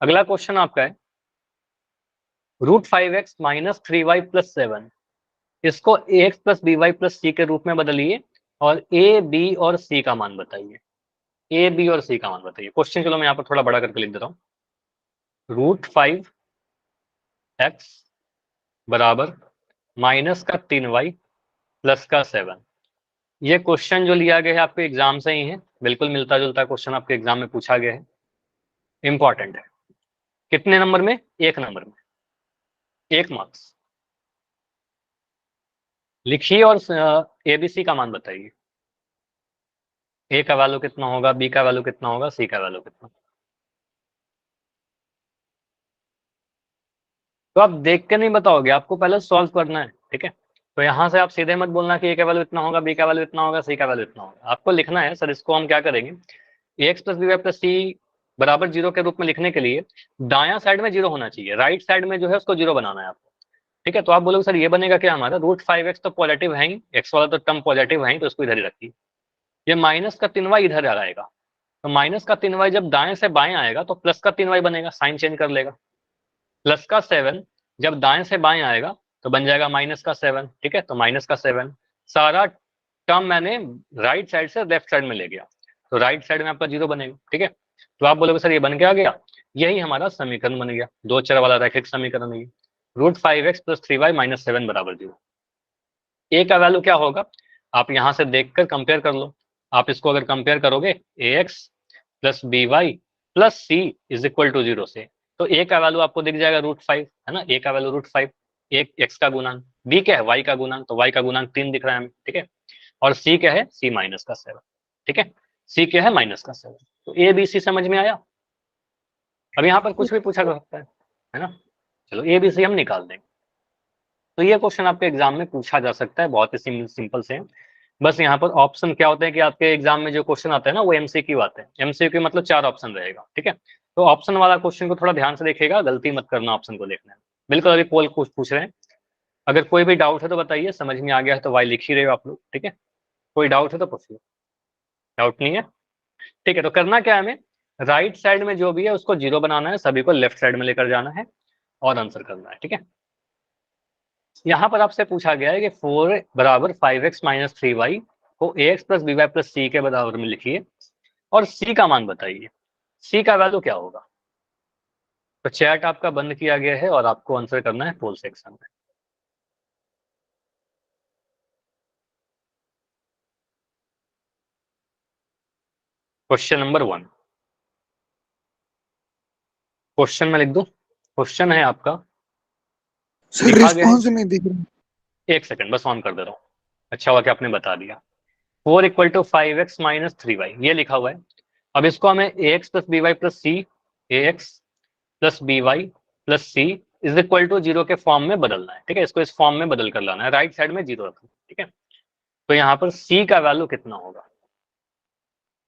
अगला क्वेश्चन आपका है √5x - 3y + 7, इसको ax + by + c के रूप में बदलिए और a b और c का मान बताइए। a b और c का मान बताइए। क्वेश्चन चलो मैं यहाँ पर थोड़ा बड़ा करके लिख देता हूँ। √5x बराबर -3y + 7। ये क्वेश्चन जो लिया गया है आपके एग्जाम से ही है, बिल्कुल मिलता जुलता क्वेश्चन आपके एग्जाम में पूछा गया है, इंपॉर्टेंट है। कितने नंबर में, 1 नंबर में, 1 मार्क्स। लिखिए और एबीसी का मान बताइए। ए का वैल्यू कितना होगा, बी का वैल्यू कितना होगा, सी का वैल्यू कितना। तो आप देख के नहीं बताओगे, आपको पहले सॉल्व करना है, ठीक है। तो यहाँ से आप सीधे मत बोलना कि ए का वैल्यू इतना होगा, बी का वैल्यू इतना होगा, सी का वैल्यू इतना होगा। आपको लिखना है सर, इसको हम क्या करेंगे, x plus b y plus c बराबर 0 के रूप में लिखने के लिए दाया साइड में 0 होना चाहिए, राइट साइड में जो है उसको 0 बनाना है आपको, ठीक है। तो आप बोलोगे सर ये बनेगा क्या हमारा, √5x तो पॉजिटिव है ही, एक्स वाला तो टर्म पॉजिटिव है ही, तो इसको इधर ही रखिए। ये -3y इधर आ जाएगा, तो -3y जब दाएं से बाएं आएगा तो +3y बनेगा, साइन चेंज कर लेगा। +7 जब दाएं से बाएं आएगा तो बन जाएगा -7, ठीक है, तो -7 सारा टर्म मैंने राइट साइड से लेफ्ट साइड में ले गया, तो राइट साइड में आपका 0 बनेगा, ठीक है। तो आप बोलोगे सर ये बन क्या गया, यही हमारा समीकरण बन गया, 2 चर वाला रैखिक समीकरण है। √5x + 3y - 7 = 0। ए का वैल्यू क्या होगा, आप यहां से देखकर कंपेयर कर लो। आप इसको अगर कंपेयर करोगे ax + by + c = 0 से, तो ए का वैल्यू आपको दिख जाएगा √5, है ना, ए का वैल्यू √5, एक एक्स का गुणांक, बी क्या है, वाई का गुणांक, तो वाई का गुणांक 3 दिख रहा है हमें, ठीक है। और सी क्या है, सी -7, ठीक है, सी क्या है -7। तो ए बी सी समझ में आया। अब यहाँ पर कुछ भी पूछा जा सकता है ना। चलो ए बी सी हम निकाल देंगे। तो ये क्वेश्चन आपके एग्जाम में पूछा जा सकता है, बहुत ही सिंपल से। बस यहाँ पर ऑप्शन क्या होते हैं कि आपके एग्जाम में जो क्वेश्चन आते हैं ना वो एमसीक्यू आते हैं। एमसीक्यू मतलब 4 ऑप्शन रहेगा, ठीक है। तो ऑप्शन वाला क्वेश्चन को थोड़ा ध्यान से देखिएगा, गलती मत करना ऑप्शन को देखने में। बिल्कुल अभी पोल पूछ रहे हैं, अगर कोई भी डाउट है तो बताइए, समझ में आ गया है तो वाई लिख ही रहे हो आप लोग, ठीक है। कोई डाउट है तो पूछिए, डाउट नहीं है, ठीक है। तो करना क्या है हमें, राइट साइड में जो भी है उसको 0 बनाना है, सभी को लेफ्ट साइड में लेकर जाना है और आंसर करना है, ठीक है। यहाँ पर आपसे पूछा गया है कि 4 = 5x - 3y को ax + by + c के बराबर में लिखिए और c का मान बताइए। c का वैल्यू क्या होगा। तो चैट आपका बंद किया गया है और आपको आंसर करना है पोल सेक्शन में। क्वेश्चन नंबर 1, क्वेश्चन में लिख दूं? क्वेश्चन है आपका, सर लिखा गया है, रिस्पॉन्स नहीं दिख रहा। एक सेकंड बस ऑन कर दे रहा हूँ। अच्छा हुआ कि आपने बता दिया। 4 equal to 5x minus 3y ये लिखा हुआ है। अब इसको हमें ax plus b y plus c, ax plus b y plus c is equal to 0 के फॉर्म में बदलना है। ठीक है, इसको इस फॉर्म में बदल कर लाना है, राइट साइड में 0 रखना। ठीक है, तो यहाँ पर c का वैल्यू कितना होगा?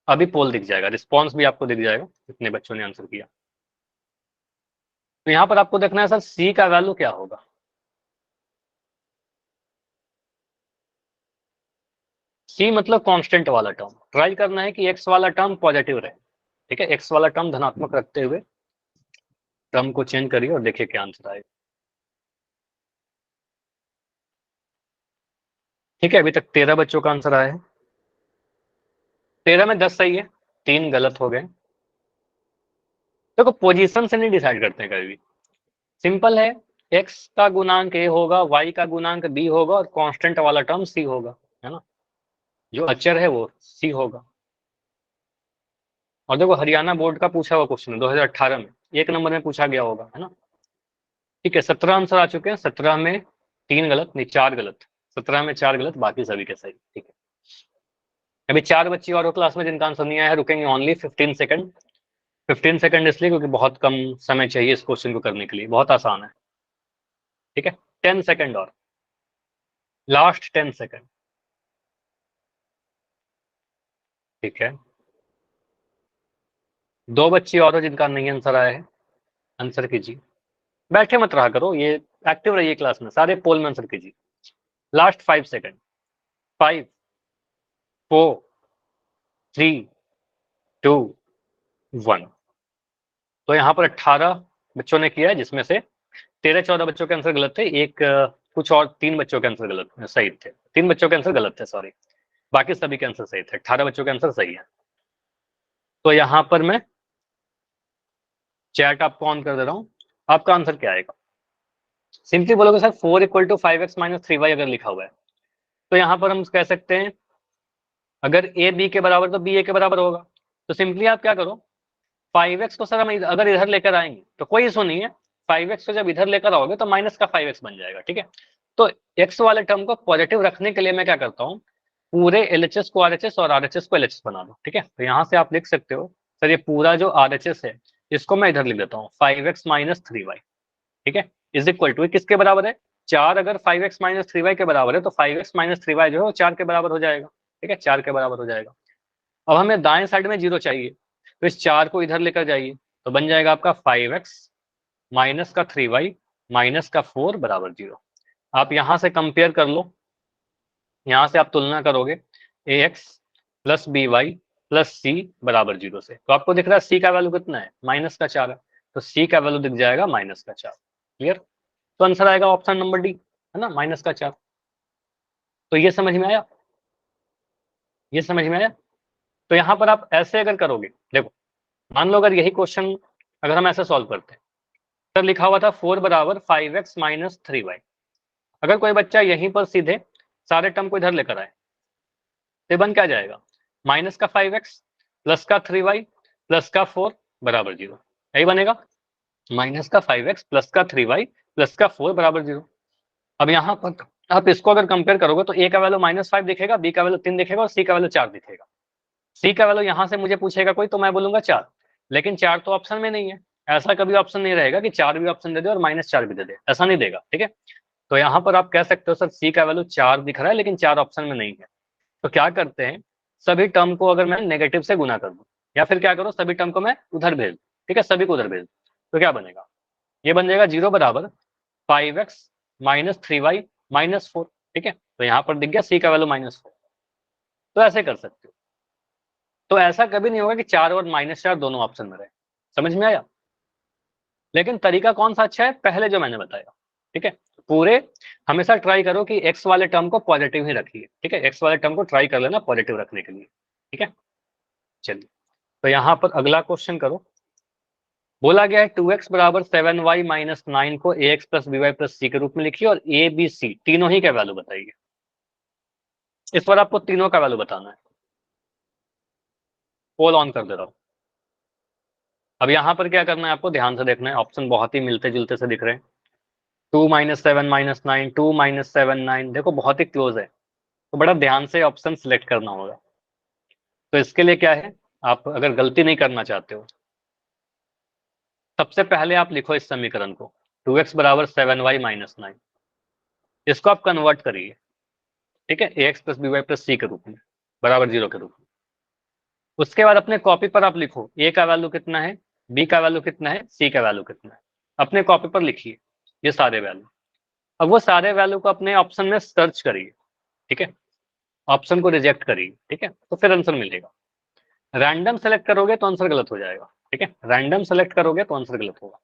अभी पोल दिख जाएगा, रिस्पॉन्स भी आपको दिख जाएगा कितने बच्चों ने आंसर किया। तो यहाँ पर आपको देखना है सर c का वैल्यू क्या होगा। c मतलब कांस्टेंट वाला टर्म, ट्राई करना है कि x वाला टर्म पॉजिटिव रहे। ठीक है, x वाला टर्म धनात्मक रखते हुए टर्म को चेंज करिए और देखिए क्या आंसर आएगा। ठीक है, अभी तक 13 बच्चों का आंसर आया है। 13 में 10 सही है, 3 गलत हो गए। देखो पोजीशन से नहीं डिसाइड करते हैं कभी भी, सिंपल है। x का गुणांक a होगा, y का गुणांक b होगा और कांस्टेंट वाला टर्म c होगा, है ना, जो अचर है वो c होगा। और देखो हरियाणा बोर्ड का पूछा हुआ क्वेश्चन है 2018 में, 1 नंबर में पूछा गया होगा, है ना। ठीक है, 17 आंसर आ चुके हैं, 17 में 3 गलत, नहीं 4 गलत, 17 में 4 गलत, बाकी सभी के सही। ठीक है, अभी 4 बच्चे और क्लास में जिनका आंसर नहीं आया है, रुकेंगे ओनली 15 सेकंड। 15 सेकंड इसलिए क्योंकि बहुत कम समय चाहिए इस क्वेश्चन को करने के लिए, बहुत आसान है। ठीक है, 10 सेकंड और, लास्ट 10 सेकंड। ठीक है, 2 बच्चे और हो जिनका नहीं आंसर आया है, आंसर कीजिए। बैठे मत रहा करो, ये एक्टिव रहिए क्लास में, सारे पोल में आंसर कीजिए। Last 5 second, 5 4 3 2 1। तो यहाँ पर 18 बच्चों ने किया है, जिसमें से 13-14 बच्चों के आंसर गलत थे, एक कुछ और 3 बच्चों के आंसर गलत सही थे, 3 बच्चों के आंसर गलत थे, सॉरी, बाकी सभी के आंसर सही थे, 18 बच्चों के आंसर सही है। तो यहाँ पर मैं चैट आपको ऑन कर दे रहा हूँ, आपका आंसर क्या आएगा? सिंपली बोलोगे sir 4 equal to 5x minus 3y अगर लिखा हुआ है, तो यहाँ पर हम कह सकते हैं अगर a b के बराबर तो b a के बराबर होगा। तो सिंपली आप क्या करो, 5x को सर हम अगर इधर लेकर आएंगे तो कोई इशू नहीं है, 5x को जब इधर लेकर आओगे तो माइनस का 5x बन जाएगा। ठीक है, तो x वाले टर्म को पॉजिटिव रखने के लिए मैं क्या करता हूँ, पूरे LHS को RHS और RHS को LHS बना दो। ठीक है, तो यहाँ से आप लिख सकते हो सर ये पूरा जो RHS है इसको मैं इधर लिख देता हूँ 5x माइनस 3y। ठीक है, इज इक्वल टू किसके बराबर है, 4 अगर 5x माइनस 3y के बराबर है तो 5x माइनस 3y जो है वो 4 के बराबर हो जाएगा। ठीक है, 4 के बराबर हो जाएगा। अब हमें दाएं साइड में 0 चाहिए, तो इस 4 को इधर लेकर जाइए, तो बन जाएगा आपका 5x माइनस का 3y माइनस का 4 बराबर 0। आप यहां से कंपेयर कर लो, यहां से आप तुलना करोगे ax plus b y plus c बराबर 0 से, तो आपको दिख रहा है c का वैल्यू कितना है, माइनस का 4 है, तो c का वैल्यू दिख जाएगा माइनस का 4। क्लियर, तो आंसर आएगा ऑप्शन नंबर डी, है ना, माइनस का 4। तो ये समझ में आया, ये समझ में आया। तो यहाँ पर आप ऐसे अगर करोगे, देखो मान लो अगर यही क्वेश्चन अगर हम ऐसे सॉल्व करते हैं, सर लिखा हुआ था 4 बराबर 5x माइनस 3y, अगर कोई बच्चा यहीं पर सीधे सारे टर्म को इधर लेकर आए तो बन क्या जाएगा, माइनस का 5x प्लस का 3y प्लस का 4 बराबर 0, यही बनेगा, माइनस का 5x प्लस का 3y प्लस का 4 बराबर 0। अब यहाँ पर आप इसको अगर कंपेयर करोगे तो a का वैल्यू -5 दिखेगा, b का वैल्यू 3 दिखेगा और c का वैल्यू 4 दिखेगा। c का वैल्यू यहाँ से मुझे पूछेगा कोई तो मैं बोलूंगा 4, लेकिन 4 तो ऑप्शन में नहीं है, ऐसा कभी ऑप्शन नहीं रहेगा कि 4 भी ऑप्शन दे दे और -4 भी दे दे, ऐसा नहीं देगा। ठीक है, तो यहाँ पर आप कह सकते हो सर c का वैल्यू 4 दिख रहा है लेकिन 4 ऑप्शन में नहीं है, तो क्या करते हैं, सभी टर्म को अगर मैं नेगेटिव से गुना कर दूं या फिर क्या करो सभी टर्म को मैं उधर भेज दूं, ठीक है, सभी को उधर भेज दूं, तो क्या बनेगा, ये बन जाएगा 0 बराबर 5x माइनस 3y माइनस 4। ठीक है, तो यहाँ पर दिख गया c का वैल्यू -4, तो ऐसे कर सकते हो। तो ऐसा कभी नहीं होगा कि 4 और -4 दोनों ऑप्शन में रहे, समझ में आया। लेकिन तरीका कौन सा अच्छा है, पहले जो मैंने बताया। ठीक है, पूरे हमेशा ट्राई करो कि x वाले टर्म को पॉजिटिव ही रखिए। ठीक है, x वाले टर्म को ट्राई कर लेना पॉजिटिव रखने के लिए। ठीक है, चलिए तो यहाँ पर अगला क्वेश्चन करो, बोला गया है 2x बराबर 7y माइनस 9 को ax plus b y plus c के रूप में लिखिए और a b c तीनों ही का वैल्यू बताइए। इस बार आपको तीनों का वैल्यू बताना है, पोल ऑन कर दे रहा हूं। अब यहाँ पर क्या करना है आपको, ध्यान से देखना है, ऑप्शन बहुत ही मिलते जुलते से दिख रहे हैं। 2 - 7 - 9, 2 - 7 9, देखो बहुत ही क्लोज है, तो बड़ा ध्यान से ऑप्शन सिलेक्ट करना होगा। तो इसके लिए क्या है, आप अगर गलती नहीं करना चाहते हो, सबसे पहले आप लिखो इस समीकरण को, 2x = 7y - 9, इसको आप कन्वर्ट करिए, ठीक है, ax + by + c के रूप में, बराबर 0 के रूप में। उसके बाद अपने कॉपी पर आप लिखो a का वैल्यू कितना है, b का वैल्यू कितना है, c का वैल्यू कितना है, अपने कॉपी पर लिखिए ये सारे वैल्यू। अब वो सारे वैल्यू को अपने ऑप्शन में सर्च करिए, ठीक है, ऑप्शन को रिजेक्ट करिए, ठीक है, तो फिर आंसर मिलेगा। रैंडम सेलेक्ट करोगे तो आंसर गलत हो जाएगा, ठीक है, रैंडम सेलेक्ट करोगे तो आंसर गलत होगा,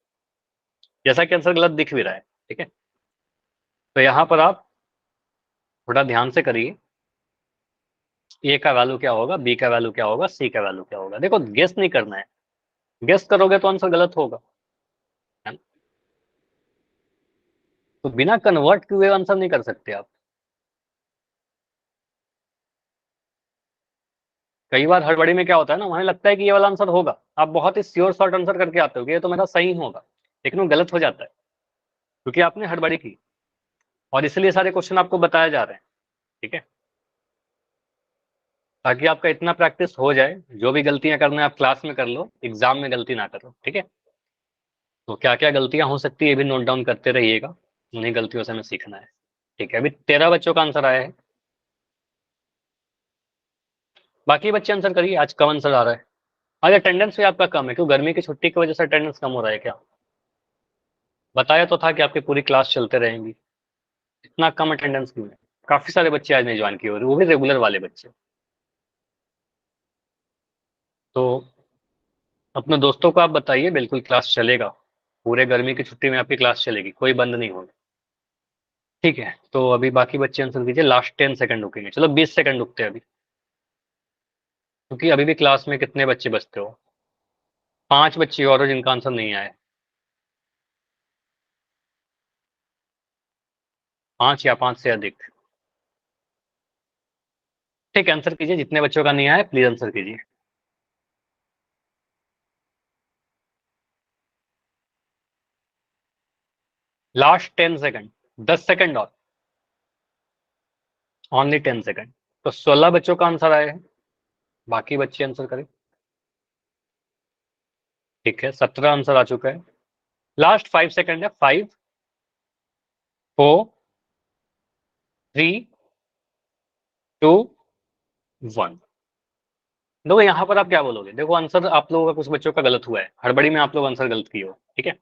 जैसा कि आंसर गलत दिख भी रहा है, ठीक है। तो यहाँ पर आप थोड़ा ध्यान से करिए, ए का वैल्यू क्या होगा, बी का वैल्यू क्या होगा, सी का वैल्यू क्या होगा। देखो गेस नहीं करना है, गेस करोगे तो आंसर गलत होगा, है ना? तो बिना कन्वर्ट किए आंसर नहीं कर सकते आप। कई बार हड़बड़ी में क्या होता है ना, हमें लगता है कि ये वाला आंसर होगा, आप बहुत ही श्योर शॉर्ट आंसर करके आते हो कि ये तो मेरा सही होगा, लेकिन वो गलत हो जाता है क्योंकि आपने हड़बड़ी की, और इसलिए सारे क्वेश्चन आपको बताए जा रहे हैं, ठीक है, ताकि आपका इतना प्रैक्टिस हो जाए, जो भी गलतियां करना है आप क्लास में कर लो, एग्जाम में गलती ना करो, ठीक है। तो क्या क्या गलतियां हो सकती है ये भी नोट डाउन करते रहिएगा, उन्हीं गलतियों से हमें सीखना है, ठीक है। अभी 13 बच्चों का आंसर आया है, बाकी बच्चे आंसर करिए, आज कम आंसर आ रहा है। आज अटेंडेंस भी आपका कम है, क्यों, गर्मी की छुट्टी की वजह से अटेंडेंस कम हो रहा है क्या? बताया तो था कि आपकी पूरी क्लास चलते रहेंगी, इतना कम अटेंडेंस क्यों है? काफी सारे बच्चे आज नहीं ज्वाइन किए, वो भी रेगुलर वाले बच्चे। तो अपने दोस्तों को आप बताइए, बिल्कुल क्लास चलेगा, पूरे गर्मी की छुट्टी में आपकी क्लास चलेगी, कोई बंद नहीं होगी, ठीक है। तो अभी बाकी बच्चे आंसर कीजिए, लास्ट 10 सेकंड रुकेंगे, चलो 20 सेकंड रुकते हैं अभी, क्योंकि अभी भी क्लास में कितने बच्चे बचते हो, 5 बच्चे और हो जिनका आंसर नहीं आया, 5 या 5 से अधिक, ठीक है, आंसर कीजिए, जितने बच्चों का नहीं आया प्लीज आंसर कीजिए। लास्ट 10 सेकंड, 10 सेकंड और, ओनली 10 सेकंड। तो 16 बच्चों का आंसर आया है, बाकी बच्चे आंसर करें, ठीक है, 17 आंसर आ चुका है, लास्ट 5 सेकंड है, 5 4 3 2 1। देखो यहाँ पर आप क्या बोलोगे, देखो आंसर आप लोगों का कुछ बच्चों का गलत हुआ है, हड़बड़ी में आप लोग आंसर गलत किए हो, ठीक है।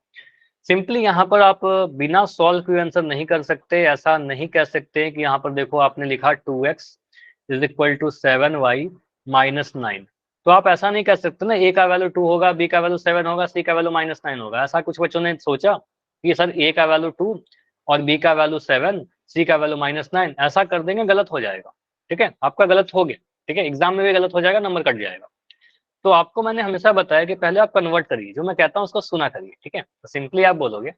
सिंपली यहाँ पर आप बिना सॉल्व किए आंसर नहीं कर सकते, ऐसा नहीं कह सकते कि यहाँ पर देखो आपने लिखा 2x = 7y - 9, तो आप ऐसा नहीं कह सकते ना, a का वैल्यू 2 होगा, b का वैल्यू 7 होगा, c का वैल्यू -9 होगा। ऐसा कुछ बच्चों ने सोचा कि सर a का वैल्यू 2 और b का वैल्यू 7, c का वैल्यू -9, ऐसा कर देंगे, गलत हो जाएगा, ठीक है, आपका गलत हो गया, ठीक है, एग्जाम में भी गलत हो जाएगा, नंबर कट जाएगा। तो आपको मैंने हमेशा बताया कि पहले आप कन्वर्ट करिए, जो मैं कहता हूँ उसको सुना करिए, ठीक है। तो सिंपली आप बोलोगे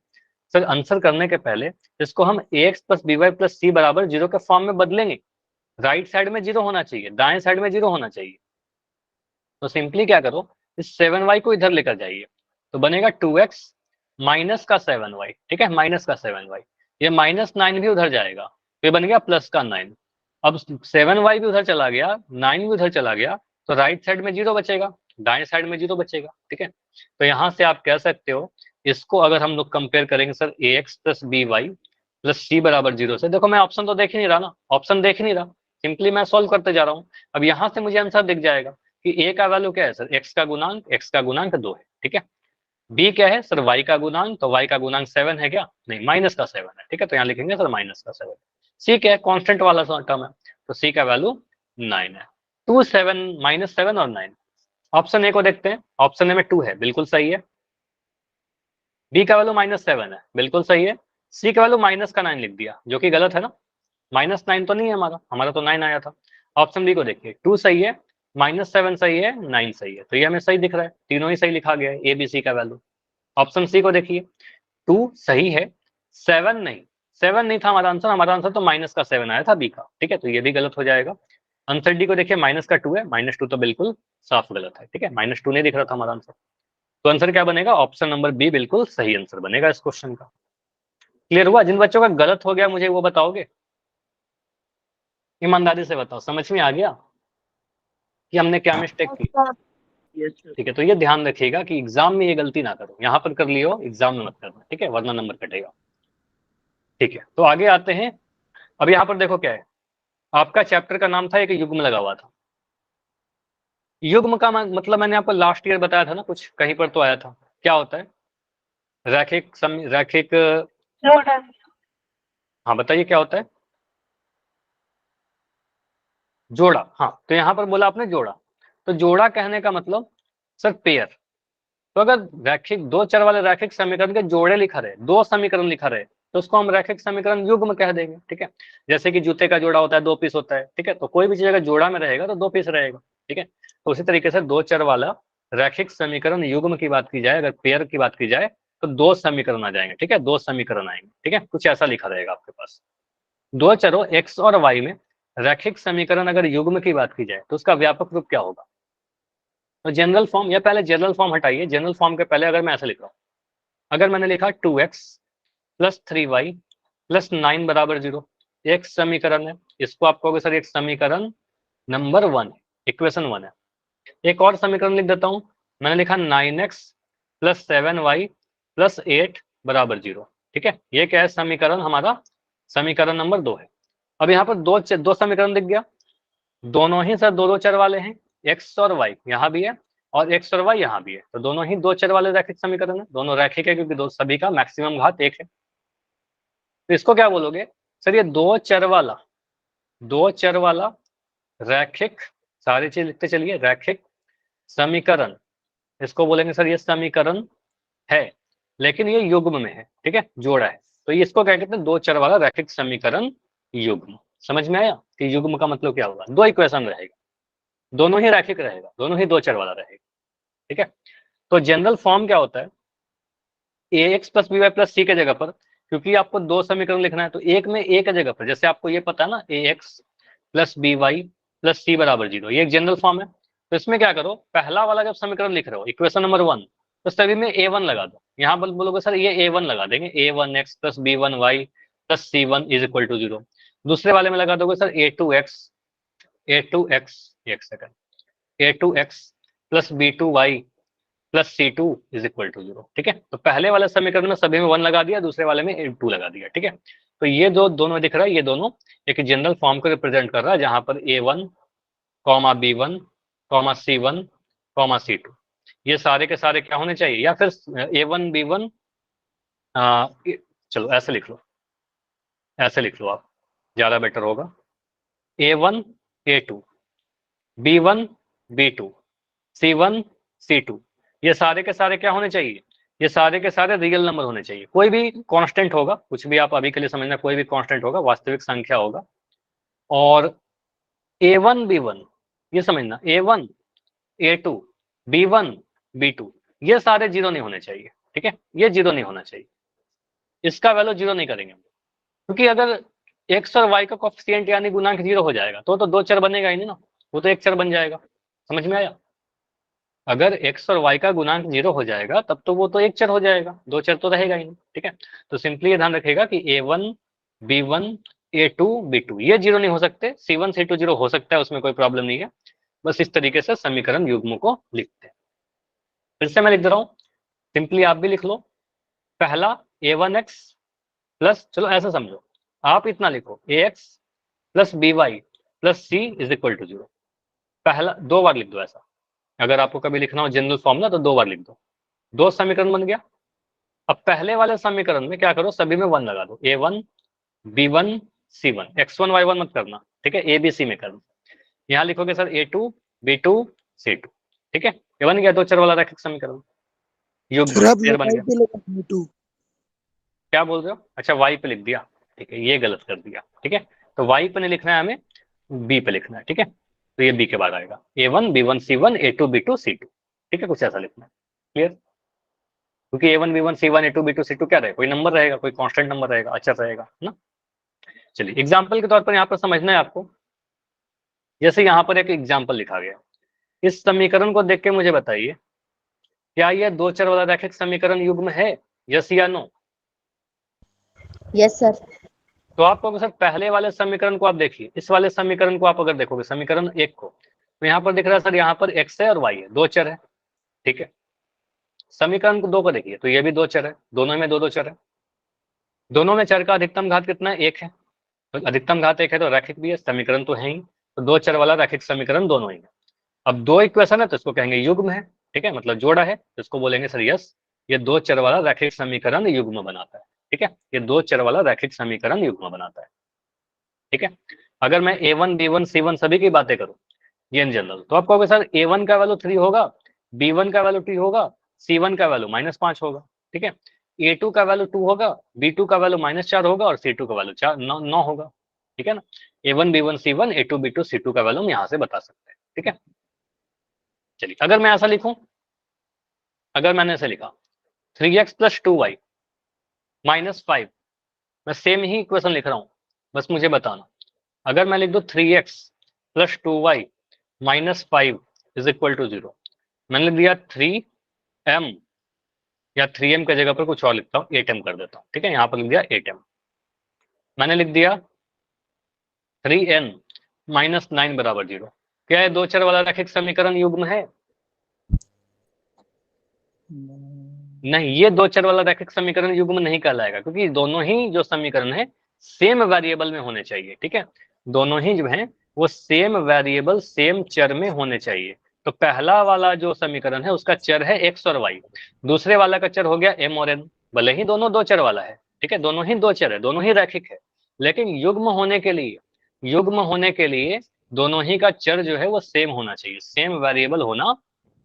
सर आंसर करने के पहले इसको हम ax + by + c = 0 के फॉर्म में बदलेंगे, राइट साइड में 0 होना चाहिए, दाएं साइड में 0 होना चाहिए। तो सिंपली क्या करो, इस 7y को इधर लेकर जाइए, तो बनेगा 2x - 7y, ठीक है, -7y, ये -9 भी उधर जाएगा, तो ये बन गया +9। अब 7y भी उधर चला गया, 9 भी उधर चला गया, तो राइट साइड में 0 बचेगा, दाएं साइड में 0 बचेगा, ठीक है। तो यहाँ से आप कह सकते हो, इसको अगर हम लोग कंपेयर करेंगे सर ax + by + c = 0 से, देखो मैं ऑप्शन तो देख ही नहीं रहा ना, ऑप्शन देख नहीं रहा, सिंपली मैं सॉल्व करते जा रहा हूँ। अब यहाँ से मुझे आंसर दिख जाएगा कि a का वैल्यू क्या है सर, x का गुणांक 2 है, ठीक है। b क्या है सर, y का गुणांक, तो y का गुणांक 7 है क्या, नहीं, -7 है, ठीक है, तो यहाँ लिखेंगे सर -7। c क्या है, कांस्टेंट वाला टर्म है, तो c का वैल्यू 9 है, 2 7 -7 और 9। ऑप्शन ए को देखते हैं, ऑप्शन ए में 2 है, बिल्कुल सही है, b का वैल्यू -7 है, बिल्कुल सही है, c का वैल्यू -9 लिख दिया, जो कि गलत है ना, -9 तो नहीं है हमारा, हमारा तो 9 आया था। ऑप्शन बी को देखिए, 2 सही है, -7 सही है, 9 सही है, तो ये हमें सही दिख रहा है, तीनों ही सही लिखा गया है, ए बी सी का वैल्यू। ऑप्शन सी को देखिए, 2 सही है, 7 नहीं, 7 नहीं था हमारा आंसर तो -7 आया था बी का, ठीक है, तो ये भी गलत हो जाएगा। आंसर डी को देखिए, -2 है, -2 तो बिल्कुल साफ गलत है, ठीक है, -2 नहीं दिख रहा था हमारा आंसर, तो आंसर क्या बनेगा? ऑप्शन नंबर बी बिल्कुल सही आंसर बनेगा इस क्वेश्चन का। क्लियर हुआ? जिन बच्चों का गलत हो गया मुझे वो बताओगे, ईमानदारी से बताओ, समझ में आ गया कि हमने क्या मिस्टेक की? Yes sir. ठीक है, तो ये ध्यान रखिएगा कि एग्जाम में ये गलती ना करो, यहाँ पर कर लियो, एग्जाम में मत करना, ठीक है, वरना नंबर कटेगा। ठीक है, तो आगे आते हैं। अब यहाँ पर देखो क्या है, आपका चैप्टर का नाम था एक युग्म लगा हुआ था। युग्म का मतलब मैंने आपको लास्ट ईयर बताया था ना, कुछ कहीं पर तो आया था। क्या होता है? रैखिक रैखिक, हाँ बताइए क्या होता है? जोड़ा। हाँ, तो यहाँ पर बोला आपने जोड़ा, तो जोड़ा कहने का मतलब सर पेयर। तो अगर रैखिक दो चर वाले रैखिक समीकरण के जोड़े लिखा रहे, दो समीकरण लिखा रहे, तो उसको हम रैखिक समीकरण युग्म कह देंगे। ठीक है, जैसे कि जूते का जोड़ा होता है, 2 पीस होता है। ठीक है, तो कोई भी चीज अगर जोड़ा में रहेगा तो 2 पीस रहेगा। ठीक है, तो उसी तरीके से दो चर वाला रैखिक समीकरण युग्म की बात की जाए, अगर पेयर की बात की जाए, तो 2 समीकरण आ जाएंगे। ठीक है, 2 समीकरण आएंगे। ठीक है, कुछ ऐसा लिखा रहेगा आपके पास। दो चरों x और y में रैखिक समीकरण अगर युग्म की बात की जाए तो उसका व्यापक रूप क्या होगा? तो जनरल फॉर्म, या पहले जनरल फॉर्म हटाइए, जनरल फॉर्म के पहले अगर मैं ऐसे लिख रहा हूं, अगर मैंने लिखा 2x प्लस 3y प्लस 9 बराबर 0, एक समीकरण है, इसको आप कहोगे सर एक समीकरण नंबर 1, इक्वेशन 1 है। एक और समीकरण लिख देता हूं, मैंने लिखा 9x प्लस 7y प्लस 8 बराबर 0। ठीक है, ये क्या है? समीकरण हमारा समीकरण नंबर 2 है। अब यहाँ पर दो समीकरण दिख गया, दोनों ही सर दो दो चर वाले हैं, x और y यहाँ भी है और x और y यहाँ भी है, तो दोनों ही दो चर वाले रैखिक समीकरण है, दोनों रैखिक है क्योंकि दो सभी का मैक्सिमम घात 1 है। तो इसको क्या बोलोगे सर? ये दो चर वाला रैखिक, सारी चीज लिखते चलिए, रैखिक समीकरण, इसको बोलेंगे सर ये समीकरण है लेकिन ये युग्म में है। ठीक है, जोड़ा है, तो ये इसको क्या कहते हैं? दो चर वाला रैखिक समीकरण युग्म। समझ में आया कि युग्म का मतलब क्या होगा? दो इक्वेशन रहेगा, दोनों ही रैखिक रहेगा, दोनों ही दो चर वाला रहेगा। ठीक है, तो जनरल फॉर्म क्या होता है? ax plus b y plus c के जगह पर, क्योंकि आपको दो समीकरण लिखना है, तो एक में a के जगह पर, जैसे आपको ये पता है ना, ax plus b y plus c बराबर 0, ये एक जनरल फॉर्म है। तो इसमें क्या करो, पहला वाला जब समीकरण लिख रहे हो, इक्वेशन नंबर 1, तो सभी में a1 लगा दो। यहाँ पर बोलोगे सर ये a1 लगा देंगे, a1x plus b1y plus c1 is equal to 0। दूसरे वाले में लगा दोगे सर a2x एक second, a2x plus b2y plus c2 is equal to 0। ठीक है, तो पहले वाले समीकरण में सभी में 1 लगा दिया, दूसरे वाले में 2 लगा दिया। ठीक है, तो ये जो दोनों दिख रहा है, ये दोनों एक जनरल फॉर्म को रिप्रेजेंट कर रहा है, जहां पर a1 comma b1 comma c1 comma c2 ये सारे के सारे क्या होने चाहिए? या फिर a1 b1, चलो ऐसे लिख लो, ऐसे लिख लो आप, ज्यादा बेटर होगा। a1 a2 b1 b2 c1 c2 ये सारे के सारे क्या होने चाहिए? ये सारे के सारे रियल नंबर होने चाहिए, कोई भी कांस्टेंट होगा, कुछ भी आप अभी के लिए समझना, कोई भी कांस्टेंट होगा, वास्तविक संख्या होगा। और a1 b1 ये समझना, a1 a2 b1 b2 ये सारे जीरो नहीं होने चाहिए। ठीक है, ये जीरो नहीं होना चाहिए, इसका वैल्यू जीरो नहीं करेंगे, क्योंकि अगर एक्स और वाई का कोफिशिएंट यानी गुणांक जीरो हो जाएगा तो दो चर बनेगा ही नहीं ना, वो तो एक चर बन जाएगा। समझ में आया? अगर x और y का गुणांक 0 हो जाएगा तब तो वो तो एक चर हो जाएगा, दो चर तो रहेगा ही नहीं। ठीक है, तो सिंपली ये ध्यान रखिएगा कि a1 b1 a2 b2 ये जीरो नहीं हो सकते, c1 c2 जीरो हो सकता है, उसमें कोई प्रॉब्लम नहीं है। बस इस तरीके से समीकरण युग्मों को लिखते हैं। फिर से मैं लिख दे रहा हूँ, सिंपली आप भी लिख लो। पहला a1x प्लस, चलो ऐसा समझो, आप इतना लिखो ax plus by plus c is equal to 0। पहला 2 बार लिख दो ऐसा, अगर आपको कभी लिखना हो जनरल फॉर्म ना तो 2 बार लिख दो, 2 समीकरण बन गया। अब पहले वाले समीकरण में क्या करो, सभी में 1 लगा दो, a1 b1 c1, x1 y1 मत करना। ठीक है, a b c में करना। यहाँ लिखोगे सर a2 b2 c2। ठीक है, ये बन गया दो चर वाला रैखिक समीकरण, युग्म पेयर बन गया। क्या बोल रहे हो? अच्छा y पे लिख दिया, ठीक है, ये गलत कर दिया। ठीक है, तो y पे नहीं लिखना है हमें, b पे लिखना है। ठीक है, तो ये b के बाद आएगा a1 b1 c1 a2 b2 c2। ठीक है, कुछ ऐसा लिखना है। क्लियर? क्योंकि a1 b1 c1 a2 b2 c2 क्या रहेगा? कोई नंबर रहेगा, कोई कांस्टेंट नंबर रहेगा, अचर रहेगा ना। चलिए एग्जाम्पल के तौर पर यहाँ पर समझना है आपको, जैसे यहाँ पर एक एग्जाम्पल लिखा गया, इस समीकरण को देख के मुझे बताइए क्या ये दो चर वाला रैखिक समीकरण युग्म है? यस या नो? Yes sir. तो आप कहोगे सर पहले वाले समीकरण को आप देखिए, इस वाले समीकरण को आप अगर देखोगे, समीकरण 1 को, तो यहाँ पर दिख रहा है सर, यहाँ पर x है और y है, दो चर है, ठीक है। समीकरण को 2 को देखिए, तो ये भी दो चर है, दोनों में दो दो चर है, दोनों में चर का अधिकतम घात कितना है? 1 है, तो अधिकतम घात 1 है तो रैखिक भी है, समीकरण तो है ही, तो दो चर वाला रैखिक समीकरण दोनों ही है। अब दो इक्वेशन है तो इसको कहेंगे युग्म है, ठीक है, मतलब जोड़ा है, तो इसको बोलेंगे सर यस, ये दो चर वाला रैखिक समीकरण युग्म बनाता है, ठीक है, ये दो चर वाला रैखिक समीकरण युग्म बनाता है, ठीक है। अगर मैं A1 B1 C1 सभी की बातें करूं ये इन जनरल, तो आप कहोगे सर A1 का वैल्यू 3 होगा, B1 का वैल्यू 2 होगा, C1 का वैल्यू -5 होगा, ठीक है। A2 का वैल्यू 2 होगा, B2 का वैल्यू -4 होगा और C2 का वैल्यू 9 होगा, ठीक है ना। A1 B1 C1 A2 B2 C2 का वैल्यू हम यहाँ से बता सकते हैं, ठीक है। चलिए अगर मैं ऐसा लिखूं, अगर मैंने ऐसे लिखा 3x + 2y -5, मैं सेम ही इक्वेशन लिख रहा हूं, बस मुझे बताना, अगर मैं लिख दूं 3x + 2y -5 = 0, मैंने लिख दिया 3m, या 3m की जगह पर कुछ और लिखता हूँ, 8m कर देता हूँ, ठीक है, यहाँ पर लिख दिया 8m। मैंने लिख दिया 3n -9 = 0। क्या है दो चर वाला रैखिक समीकरण युग्म है? नहीं, ये दो चर वाला रैखिक समीकरण युग्म नहीं कहलाएगा, क्योंकि दोनों ही जो समीकरण है सेम वेरिएबल में होने चाहिए, ठीक है, दोनों ही जो है वो सेम वेरिएबल सेम चर में होने चाहिए। तो पहला वाला जो समीकरण है उसका चर है x और y, दूसरे वाला का चर हो गया m और n, भले ही दोनों दो चर वाला है, ठीक है, दोनों ही दो चर है, दोनों ही रैखिक है, लेकिन युग्म होने के लिए, युग्म होने के लिए दोनों ही का चर जो है वो सेम होना चाहिए, सेम वेरिएबल होना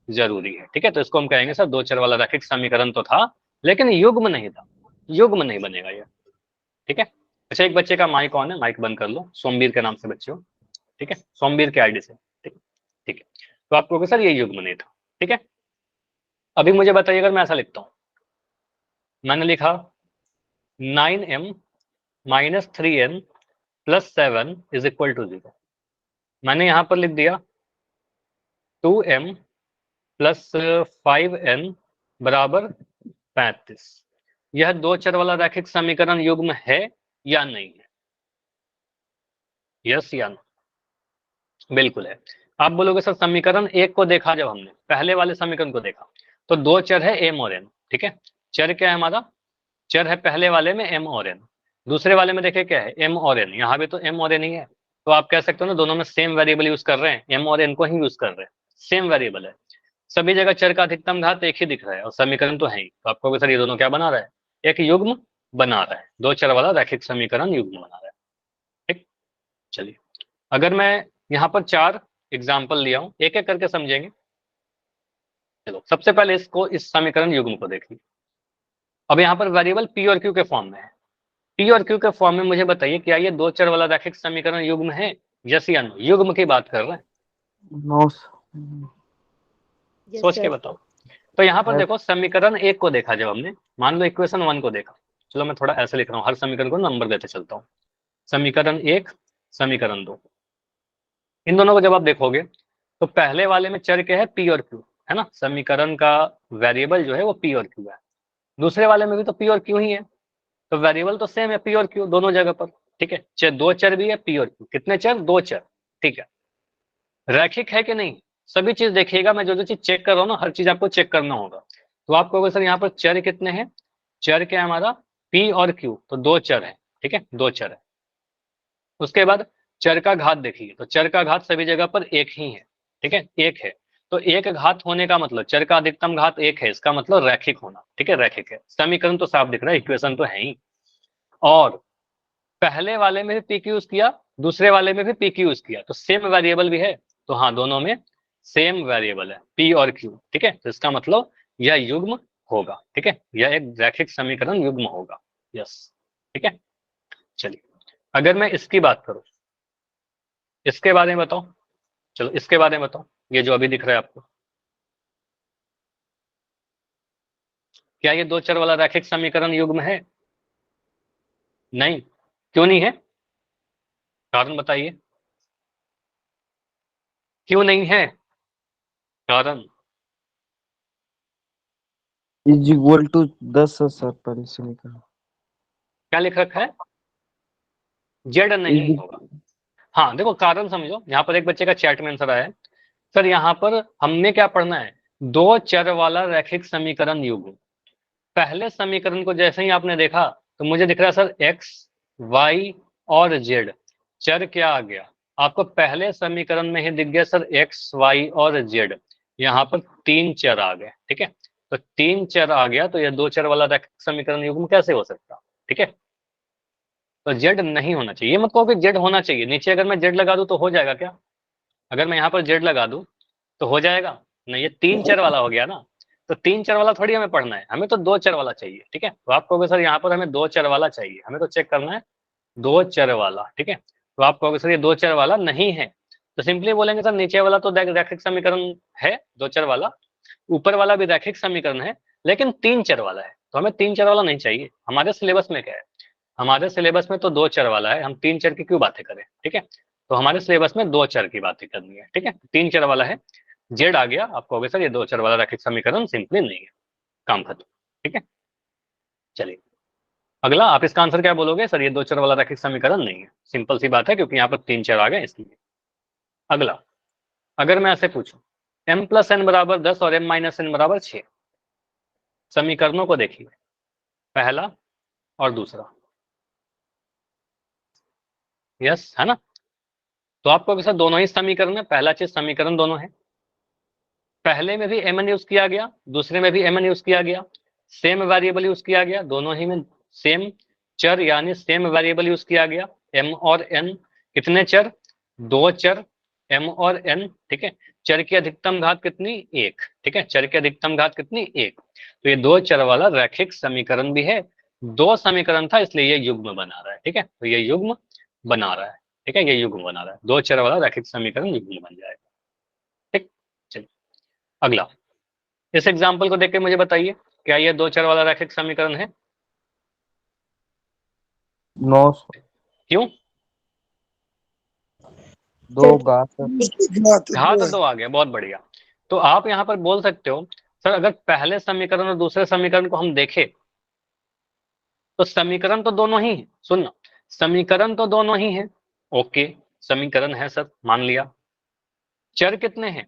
जरूरी है, ठीक है। तो इसको हम कहेंगे सर दो चर वाला रैखिक समीकरण तो था लेकिन युग्म नहीं था, युग्म नहीं बनेगा ये, ठीक है। अच्छा, एक बच्चे का माइक ऑन है, माइक बंद कर लो, सोमवीर के नाम से बच्चे हो, ठीक है, सोमवीर के आईडी से, ठीक, ठीक है। तो आप कहोगे सर ये युग्म नहीं था, ठीक है। अभी मुझे बताइए, अगर मैं ऐसा लिखता हूं, मैंने लिखा 9m - 3n + 7 = 0, मैंने यहां पर लिख दिया 2m + 5n = 35। यह दो चर वाला रैखिक समीकरण युग्म है या नहीं है? यस या नो? बिल्कुल है। आप बोलोगे सर समीकरण 1 को देखा, जब हमने पहले वाले समीकरण को देखा तो दो चर है m और n, ठीक है, चर क्या है हमारा? चर है पहले वाले में m और n, दूसरे वाले में देखे क्या है? m और n, यहाँ भी तो m और n ही है, तो आप कह सकते हो ना दोनों में सेम वेरिएबल यूज कर रहे हैं, m और n को ही यूज कर रहे हैं, सेम वेरिएबल है, सभी जगह चर का अधिकतम घात एक ही दिख रहा है और समीकरण तो है ही, तो आपको सर ये दोनों क्या बना रहा है? एक युग्म बना रहा है, दो चर वाला रैखिक समीकरण युग्म बना रहा है, ठीक। चलिए अगर मैं यहाँ पर 4 एग्जाम्पल लिया हूं, एक एक करके समझेंगे। चलो सबसे पहले इसको, इस समीकरण युग्म को देखिए। अब यहाँ पर वेरिएबल p और q के फॉर्म में है, p और q के फॉर्म में मुझे बताइए क्या ये दो चर वाला रैखिक समीकरण युग्म है? यस या नो? युग्म की बात कर रहे हैं, नो यस सोच के सर। बताओ। तो यहाँ पर Yes. देखो समीकरण 1 को देखा, जब हमने मान लो इक्वेशन 1 को देखा, चलो मैं थोड़ा ऐसे लिख रहा हूँ, हर समीकरण को नंबर देते चलता हूँ, समीकरण 1, समीकरण 2, इन दोनों को जब आप देखोगे तो पहले वाले में चर क्या है? p और q, है ना, समीकरण का वेरिएबल जो है वो p और q है, दूसरे वाले में भी तो p और q ही है, तो वेरिएबल तो सेम है p और q दोनों जगह पर, ठीक है, दो चर भी है p और q, कितने चर? दो चर, ठीक है। रैखिक है कि नहीं? सभी चीज देखिएगा, मैं जो जो चीज चेक कर रहा हूँ ना, हर चीज आपको चेक करना होगा। तो आप कहोगे सर यहाँ पर चर कितने हैं? चर क्या है हमारा? p और q, तो दो चर है, ठीक है, दो चर है। उसके बाद चर का घात देखिए, तो चर का घात सभी जगह पर एक ही है, ठीक है, एक है, तो एक घात होने का मतलब चर का अधिकतम घात एक है, इसका मतलब रैखिक होना, ठीक है, रैखिक है, समीकरण तो साफ दिख रहा है, इक्वेशन तो है ही। और पहले वाले में भी पी क्यू यूज किया, दूसरे वाले में भी पी क्यू यूज किया, तो सेम वेरिएबल भी है, तो हाँ दोनों में सेम वेरिएबल है पी और क्यू, ठीक है, तो इसका मतलब यह युग्म होगा, ठीक है, यह एक रैखिक समीकरण युग्म होगा, यस, ठीक है। चलिए अगर मैं इसकी बात करूं, इसके बारे में बताओ, चलो इसके बारे में बताओ, ये जो अभी दिख रहा है आपको, क्या ये दो चर वाला रैखिक समीकरण युग्म है? नहीं, क्यों नहीं है? कारण बताइए, क्यों नहीं है? कारण इज इक्वल टू 10 है सर, पहले समीकरण। क्या लिख रखा है? जेड नहीं इज होगा। हाँ देखो कारण समझो, यहाँ पर एक बच्चे का चैट में आंसर आया है, सर यहाँ पर हमने क्या पढ़ना है, दो चर वाला रैखिक समीकरण युग्म। पहले समीकरण को जैसे ही आपने देखा तो मुझे दिख रहा है सर एक्स वाई और जेड, चर क्या आ गया आपको पहले समीकरण में ही दिख गया सर, एक्स वाई और जेड। यहाँ पर तीन चर आ गए, ठीक है। तो तीन चर आ गया तो यह दो चर वाला रैखिक समीकरण युग्म कैसे हो सकता, ठीक है। तो जेड नहीं होना चाहिए, ये मत कहो कि जेड होना चाहिए। नीचे अगर मैं जेड लगा दूं तो हो जाएगा क्या? अगर मैं यहाँ पर जेड लगा दूं तो हो जाएगा? नहीं, ये तीन चर वाला हो गया ना। तो तीन चर वाला थोड़ी हमें पढ़ना है, हमें तो दो चर वाला चाहिए, ठीक है। तो आप कहोगे सर यहाँ पर हमें दो चर वाला चाहिए, हमें तो चेक करना है दो चर वाला, ठीक है। तो आप कहोगे सर ये दो चर वाला नहीं है, तो सिंपली बोलेंगे सर नीचे वाला तो रैखिक समीकरण है दो चर वाला, ऊपर वाला भी रैखिक समीकरण है, लेकिन तीन चर वाला है, तो हमें तीन चर वाला नहीं चाहिए। हमारे सिलेबस में क्या है, हमारे सिलेबस में तो दो चर वाला है, हम तीन चर की क्यों बातें करें, ठीक है। तो हमारे सिलेबस में दो चर की बातें करनी है, ठीक है। तीन चर वाला है, जेड आ गया, आप कहोगे सर ये दो चर वाला रैखिक समीकरण सिंपली नहीं है, काम खत्म, ठीक है। चलिए अगला, आप इसका आंसर क्या बोलोगे, सर ये दो चर वाला रैखिक समीकरण नहीं है। सिंपल सी बात है, क्योंकि यहाँ पर तीन चर आ गए इसलिए। अगला, अगर मैं ऐसे पूछूं m प्लस एन बराबर 10 और m माइनस एन बराबर 6, समीकरणों को देखिए, पहला और दूसरा, यस है ना। तो आपको सर दोनों ही समीकरण में पहला चीज समीकरण दोनों है, पहले में भी mn यूज किया गया, दूसरे में भी mn यूज किया गया, सेम वेरिएबल यूज किया गया, दोनों ही में सेम चर यानी सेम वेरिएबल यूज किया गया। m और n कितने चर, दो चर m और n, ठीक है। चर की अधिकतम घात कितनी, एक, ठीक है। चर की अधिकतम घात कितनी, एक। तो ये दो चर वाला रैखिक समीकरण भी है, दो समीकरण था इसलिए ये युग्म बना रहा है, ठीक है। तो ये युग्म बना रहा है, ठीक है, ये युग्म बना रहा है, दो चर वाला रैखिक समीकरण युग्म बन जाएगा, ठीक। चलिए अगला, इस एग्जाम्पल को देख के मुझे बताइए, क्या ये दो चर वाला रैखिक समीकरण है? नो, क्यों? दो घात घात दो आ गया, बहुत बढ़िया। तो आप यहाँ पर बोल सकते हो सर अगर पहले समीकरण और दूसरे समीकरण को हम देखें तो समीकरण तो दोनों ही है, सुनना, समीकरण तो दोनों ही है, ओके, समीकरण है सर, मान लिया। चर कितने हैं,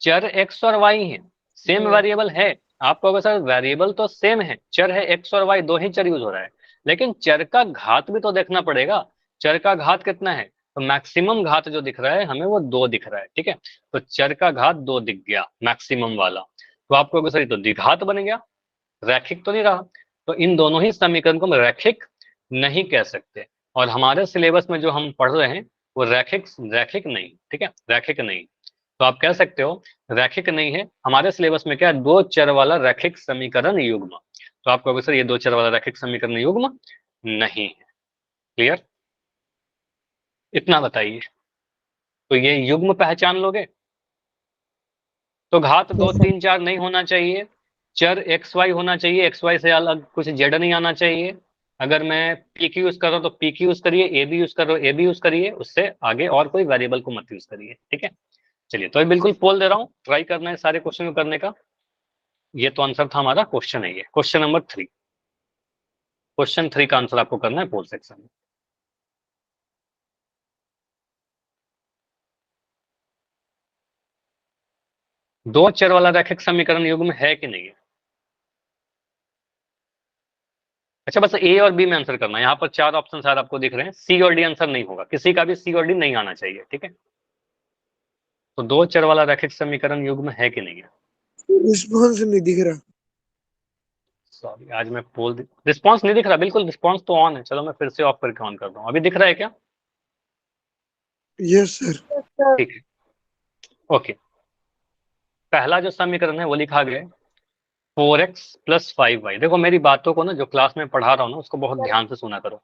चर एक्स और वाई है, सेम वेरिएबल है। आप कहोगे सर वेरिएबल तो सेम है, चर है एक्स और वाई, दो ही चर यूज हो रहा है, लेकिन चर का घात भी तो देखना पड़ेगा। चर का घात कितना है, तो मैक्सिमम घात जो दिख रहा है हमें वो दो दिख रहा है, ठीक है। तो चर का घात दो दिख गया मैक्सिमम वाला, तो आप कहोगे सर ये तो द्विघात बन गया, रैखिक तो नहीं रहा। तो इन दोनों ही समीकरण को हम रैखिक नहीं कह सकते, और हमारे सिलेबस में जो हम पढ़ रहे हैं वो रैखिक रैखिक नहीं, ठीक है, रैखिक नहीं। तो आप कह सकते हो रैखिक नहीं है, हमारे सिलेबस में क्या है, दो चर वाला रैखिक समीकरण युग्म। तो आप कहोगे सर ये दो चर वाला रैखिक समीकरण युग्म नहीं है, क्लियर, इतना बताइए। तो ये युग्म पहचान लोगे, तो घात दो Yes, sir. तीन चार नहीं होना चाहिए, चर एक्स वाई होना चाहिए, एक्स वाई से अलग कुछ जेड नहीं आना चाहिए। अगर मैं पी की यूज कर रहा हूं तो पी की यूज करिए, ए बी यूज कर रहा हूं ए बी यूज करिए, उससे आगे और कोई वेरिएबल को मत यूज करिए, ठीक है। चलिए तो ये बिल्कुल पोल दे रहा हूँ, ट्राई करना है सारे क्वेश्चन को करने का। ये तो आंसर था हमारा क्वेश्चन है, ये क्वेश्चन नंबर 3, क्वेश्चन 3 का आंसर आपको करना है पोल सेक्शन में। दो चर वाला रैखिक समीकरण युग्म है कि नहीं है? अच्छा बस ए और बी में आंसर करना है, यहाँ पर चार ऑप्शन शायद आपको दिख रहे हैं, सी और डी आंसर नहीं होगा, किसी का भी सी और डी नहीं आना चाहिए, ठीक है। तो दो चर वाला रैखिक समीकरण युग्म है कि नहीं है? रिस्पॉन्स नहीं दिख रहा। सॉरी आज मैं पोल रिस्पॉन्स नहीं दिख रहा, बिल्कुल रिस्पॉन्स तो ऑन है, चलो मैं फिर से ऑफ करके ऑन कर रहा हूँ, अभी दिख रहा है क्या? Yes sir. ठीक है, ओके। पहला जो समीकरण है वो लिखा गया है 4x प्लस 5y। देखो मेरी बातों को ना जो क्लास में पढ़ा रहा हूँ ना उसको बहुत ध्यान से सुना करो,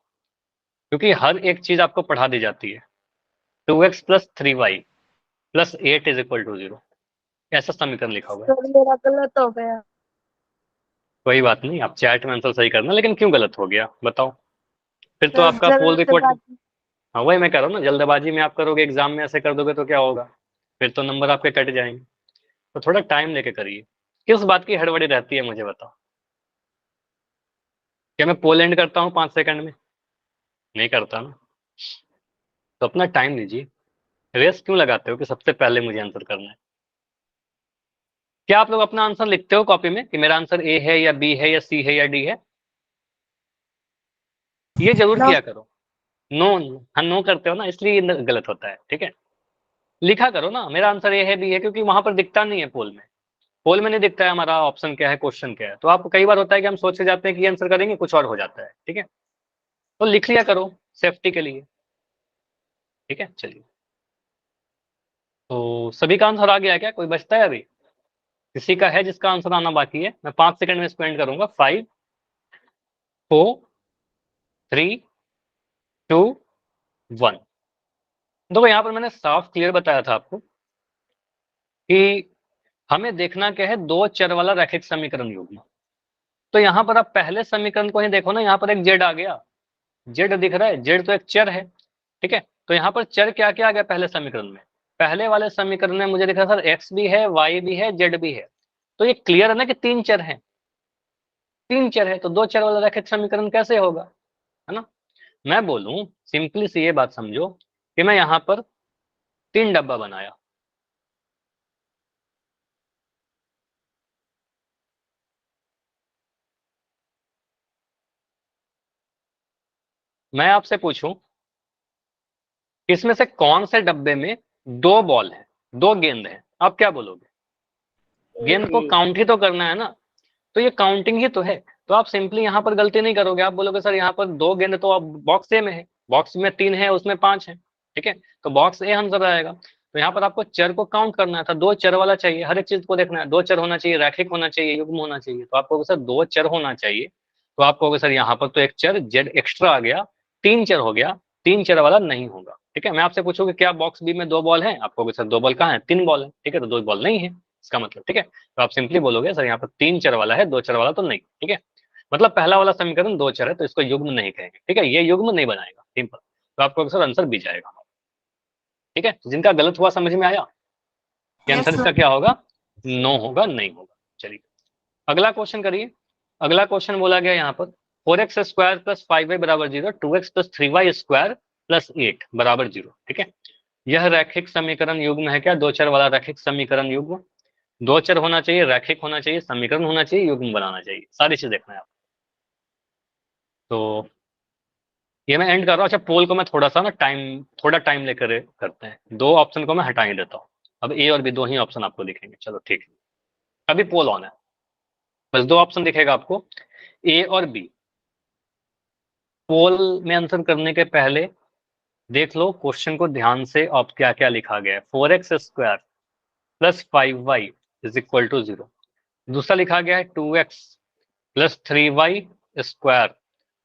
क्योंकि हर एक चीज आपको पढ़ा दी जाती है। 2x plus 3y plus 8 is equal to 0, ऐसा समीकरण लिखा हुआ है। मेरा गलत हो गया। कोई बात नहीं, आप चैट में आंसर सही करना, लेकिन क्यों गलत हो गया बताओ? फिर तो आपका पोल रिकॉर्ड, हाँ वही मैं कह रहा हूँ ना, जल्दबाजी में आप करोगे, एग्जाम में ऐसे कर दोगे तो क्या होगा, फिर तो नंबर आपके कट जाएंगे। तो थोड़ा टाइम लेके करिए। किस बात की हड़बड़ी रहती है मुझे बताओ? क्या मैं पोल एंड करता हूँ 5 सेकंड में? नहीं करता ना। तो अपना टाइम लीजिए। रेस क्यों लगाते हो कि सबसे पहले मुझे आंसर करना है? क्या आप लोग अपना आंसर लिखते हो कॉपी में कि मेरा आंसर ए है या बी है या सी है या डी है? ये जरूर No. किया करो। नो, हाँ नो करते हो ना, इसलिए ये गलत होता है। ठीक है, लिखा करो ना मेरा आंसर ए है बी है, क्योंकि वहां पर दिखता नहीं है पोल में। पोल में नहीं दिखता है हमारा ऑप्शन क्या है, क्वेश्चन क्या है। तो आपको कई बार होता है कि हम सोच के जाते हैं कि ये आंसर करेंगे, कुछ और हो जाता है। ठीक है, तो लिख लिया करो सेफ्टी के लिए। ठीक है, चलिए। तो सभी का आंसर आ गया क्या? कोई बचता है अभी? किसी का है जिसका आंसर आना बाकी है? मैं 5 सेकंड में स्पेंड करूंगा। 5 4 3 2 1। देखो यहाँ पर मैंने साफ क्लियर बताया था आपको कि हमें देखना क्या है, दो चर वाला रैखिक समीकरण युग्म। तो यहाँ पर आप पहले समीकरण को ही देखो ना, यहाँ पर एक जेड आ गया। जेड दिख रहा है, जेड तो एक चर है। ठीक है, तो यहाँ पर चर क्या क्या आ गया पहले समीकरण में? पहले वाले समीकरण में मुझे दिख रहा सर एक्स भी है, वाई भी है, जेड भी है। तो ये क्लियर है ना कि तीन चर है। तीन चर है तो दो चर वाला रैखिक समीकरण कैसे होगा? है ना। मैं बोलूं सिंपली सी ये बात समझो कि मैं यहाँ पर 3 डब्बा बनाया। मैं आपसे पूछूं इसमें से कौन से डब्बे में 2 बॉल है, 2 गेंद है, आप क्या बोलोगे? गेंद को काउंट ही तो करना है ना, तो ये काउंटिंग ही तो है। तो आप सिंपली यहाँ पर गलती नहीं करोगे, आप बोलोगे सर यहाँ पर 2 गेंद तो अब बॉक्स ए में है, बॉक्स में 3 है उसमें 5 है। ठीक है, तो बॉक्स ए आंसर आएगा। तो यहाँ पर आपको चर को काउंट करना था, 2 चर वाला चाहिए, हर एक चीज को देखना है। 2 चर होना चाहिए, रैखिक होना चाहिए, युग्म होना चाहिए। तो आप कहोगे सर 2 चर होना चाहिए, तो आप कहोगे सर यहाँ पर तो एक चर जेड एक्स्ट्रा आ गया, 3 चर हो गया, 3 चर वाला नहीं होगा। ठीक है, मैं आपसे पूछूंगी क्या बॉक्स बी में 2 बॉल है, आप कहोगे सर 2 बॉल कहाँ है, 3 बॉल है। ठीक है, तो 2 बॉल नहीं है इसका मतलब। ठीक है, तो आप सिंपली बोलोगे सर यहाँ पर 3 चर वाला है, 2 चर वाला तो नहीं। ठीक है, मतलब पहला वाला समीकरण 2 चर है तो इसको युग्म नहीं कहेंगे। ठीक है, ये युग्म नहीं बनाएगा, सिंपल। तो आपको सर आंसर बी जाएगा। ठीक है, जिनका गलत हुआ समझ में आया कि आंसर इसका क्या होगा? नो होगा, नहीं होगा। चलिए अगला क्वेश्चन करिए। अगला क्वेश्चन बोला गया यहाँ पर 4x स्क्वायर प्लस 5y बराबर 0, 2x plus 3y square plus 8 बराबर 0। ठीक है, यह रैखिक समीकरण युग्म है क्या? दो चर वाला रैखिक समीकरण युग्म। दो चर होना चाहिए, रैखिक होना चाहिए, समीकरण होना चाहिए, युग्म बनाना चाहिए, सारी चीज देखना है आप। तो ये मैं एंड कर रहा हूँ। अच्छा, पोल को मैं थोड़ा टाइम लेकर करते हैं। 2 ऑप्शन को मैं हटा ही देता हूँ। अब ए और बी 2 ही ऑप्शन आपको दिखेंगे। चलो ठीक है, अभी पोल ऑन है, बस 2 ऑप्शन दिखेगा आपको, ए और बी। पोल में आंसर करने के पहले देख लो क्वेश्चन को ध्यान से, अब क्या क्या लिखा गया है। 4x square plus 5y is equal to 0। दूसरा लिखा गया है 2x plus 3y square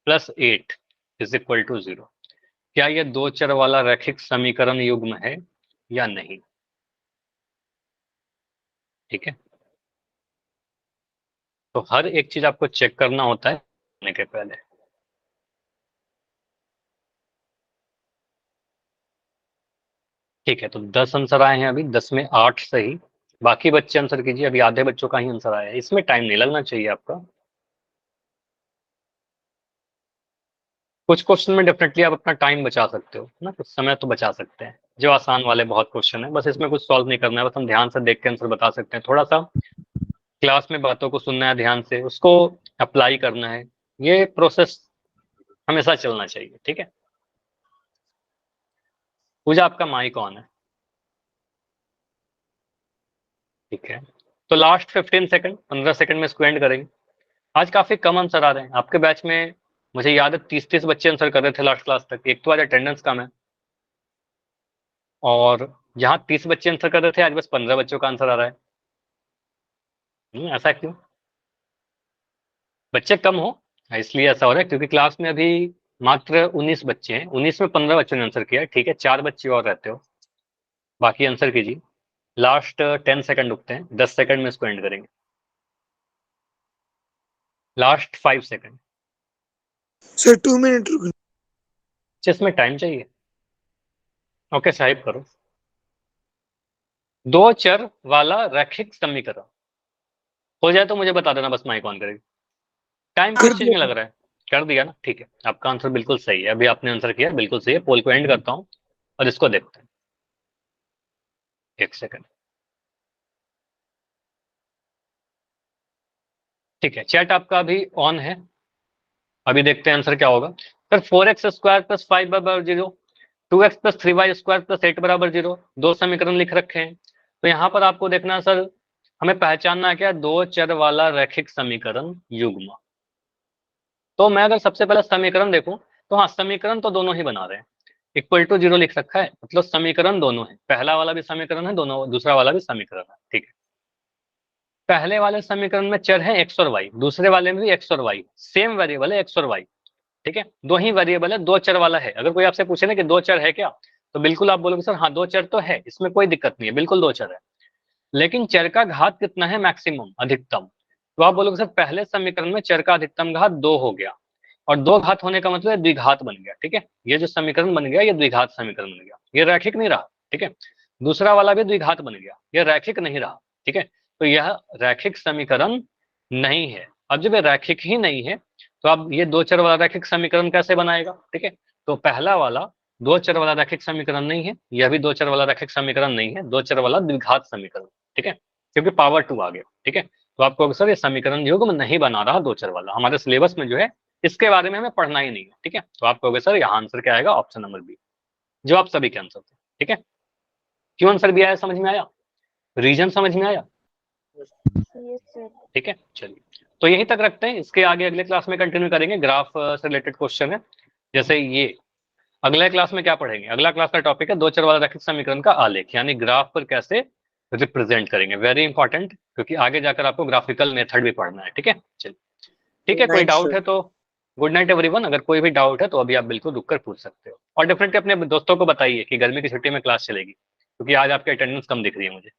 plus 8 is equal to 0। क्या ये दो चर वाला रैखिक समीकरण युग्म है या नहीं? ठीक है, तो हर एक चीज आपको चेक करना होता है करने के पहले। ठीक है, तो 10 आंसर आए हैं अभी, 10 में 8 सही। बाकी बच्चे आंसर कीजिए, अभी आधे बच्चों का ही आंसर आया है, इसमें टाइम नहीं लगना चाहिए आपका। कुछ क्वेश्चन में डेफिनेटली आप अपना टाइम बचा सकते हो ना, कुछ समय तो बचा सकते हैं। जो आसान वाले बहुत क्वेश्चन है, बस इसमें कुछ सॉल्व नहीं करना है, बस हम ध्यान से देख के आंसर बता सकते हैं। थोड़ा सा क्लास में बातों को सुनना है ध्यान से, उसको अप्लाई करना है, ये प्रोसेस हमेशा चलना चाहिए। ठीक है, पूजा आपका माइक ऑन है। ठीक है, तो लास्ट 15 सेकंड, 15 सेकंड में इसको एंड करेंगे। आज काफी कम आंसर आ रहे हैं आपके बैच में। मुझे याद है 30-30 बच्चे आंसर कर रहे थे लास्ट क्लास तक। एक तो आज अटेंडेंस कम है, और जहाँ 30 बच्चे आंसर कर रहे थे आज बस 15 बच्चों का आंसर आ रहा है। ऐसा क्यों? बच्चे कम हो इसलिए ऐसा हो रहा है, क्योंकि क्लास में अभी मात्र 19 बच्चे हैं, 19 में 15 बच्चों ने आंसर किया है। ठीक है, 4 बच्चे और रहते हो, बाकी आंसर कीजिए। लास्ट 10 सेकंड रुकते हैं, 10 सेकंड में इसको एंड करेंगे। Last 5 second. सर 2 मिनट रुकना। इसमें टाइम चाहिए। ओके, साहिब करो। दो चर वाला रैखिक समीकरण, हो जाए तो मुझे बता देना, बस माइक ऑन करेगी। टाइम कर क्वेश्चन नहीं दिया। लग रहा है? कर दिया ना, ठीक है, आपका आंसर बिल्कुल सही है, अभी आपने आंसर किया बिल्कुल सही है। पोल को एंड करता हूँ और इसको देखते हैं, एक सेकंड। ठीक है, चैट आपका अभी ऑन है, अभी देखते हैं आंसर क्या होगा। सर 4x² + 5y बराबर 0, 2x + 3y² + 8 बराबर 0, दो समीकरण लिख रखे हैं। तो यहाँ पर आपको देखना सर, हमें पहचानना है क्या, दो चर वाला रैखिक समीकरण युग्म। तो मैं अगर सबसे पहले समीकरण देखूं, तो हाँ, समीकरण तो दोनों ही बना रहे हैं, इक्वल टू 0 लिख रखा है, मतलब समीकरण दोनों है, पहला वाला भी समीकरण है, दोनों दूसरा वाला भी समीकरण है, ठीक है। पहले वाले समीकरण में चर है x और y, दूसरे वाले में भी x और y, सेम वेरिएबल है x और y, ठीक है, दो ही वेरिएबल है, दो चर वाला है। अगर कोई आपसे पूछे ना कि दो चर है क्या, तो बिल्कुल आप बोलोगे सर हाँ दो चर तो है, इसमें कोई दिक्कत नहीं है, बिल्कुल दो चर है, लेकिन चर का घात कितना है, मैक्सिमम, अधिकतम। तो आप बोलोगे सर पहले समीकरण में चर का अधिकतम घात 2 हो गया, और दो घात होने का मतलब द्विघात बन गया, ठीक है, ये जो समीकरण बन गया ये द्विघात समीकरण बन गया, ये रैखिक नहीं रहा, ठीक है। दूसरा वाला भी द्विघात बन गया, ये रैखिक नहीं रहा, ठीक है। तो यह रैखिक समीकरण नहीं है। अब जब ये रैखिक ही नहीं है, तो अब ये दो चर वाला रैखिक समीकरण कैसे बनाएगा, ठीक है। तो पहला वाला दो चर वाला रैखिक समीकरण नहीं है, यह भी दो चर वाला रैखिक समीकरण नहीं है, दो चर वाला द्विघात समीकरण, ठीक है, क्योंकि पावर 2 आ गया, ठीक है। तो आपको सर ये समीकरण युग्म नहीं बना रहा दो चर वाला, हमारे सिलेबस में जो है इसके बारे में हमें पढ़ना ही नहीं है, ठीक है। तो आप कहोगे सर यहाँ आंसर क्या आएगा, ऑप्शन नंबर बी, जो आप सभी के आंसर थे, ठीक है। क्यों आंसर बी आया, समझ में आया, रीजन समझ में आया, Yes, sir. ठीक है। चलिए, तो यहीं तक रखते हैं, इसके आगे अगले क्लास में कंटिन्यू करेंगे, ग्राफ से रिलेटेड क्वेश्चन है, जैसे ये अगले क्लास में क्या पढ़ेंगे, अगला क्लास का टॉपिक है दो चर वाला रैखिक समीकरण का आलेख, यानी ग्राफ पर कैसे रिप्रेजेंट करेंगे, वेरी इंपॉर्टेंट, क्योंकि आगे जाकर आपको ग्राफिकल मेथड भी पढ़ना है, ठीक है। चलिए, ठीक है, कोई नाइट डाउट सर। है तो गुड नाइट एवरीवन। अगर कोई भी डाउट है तो अभी आप बिल्कुल रुककर पूछ सकते हो, और डेफिनेटली अपने दोस्तों को बताइए कि गर्मी की छुट्टी में क्लास चलेगी, क्योंकि आज आपकी अटेंडेंस कम दिख रही है मुझे।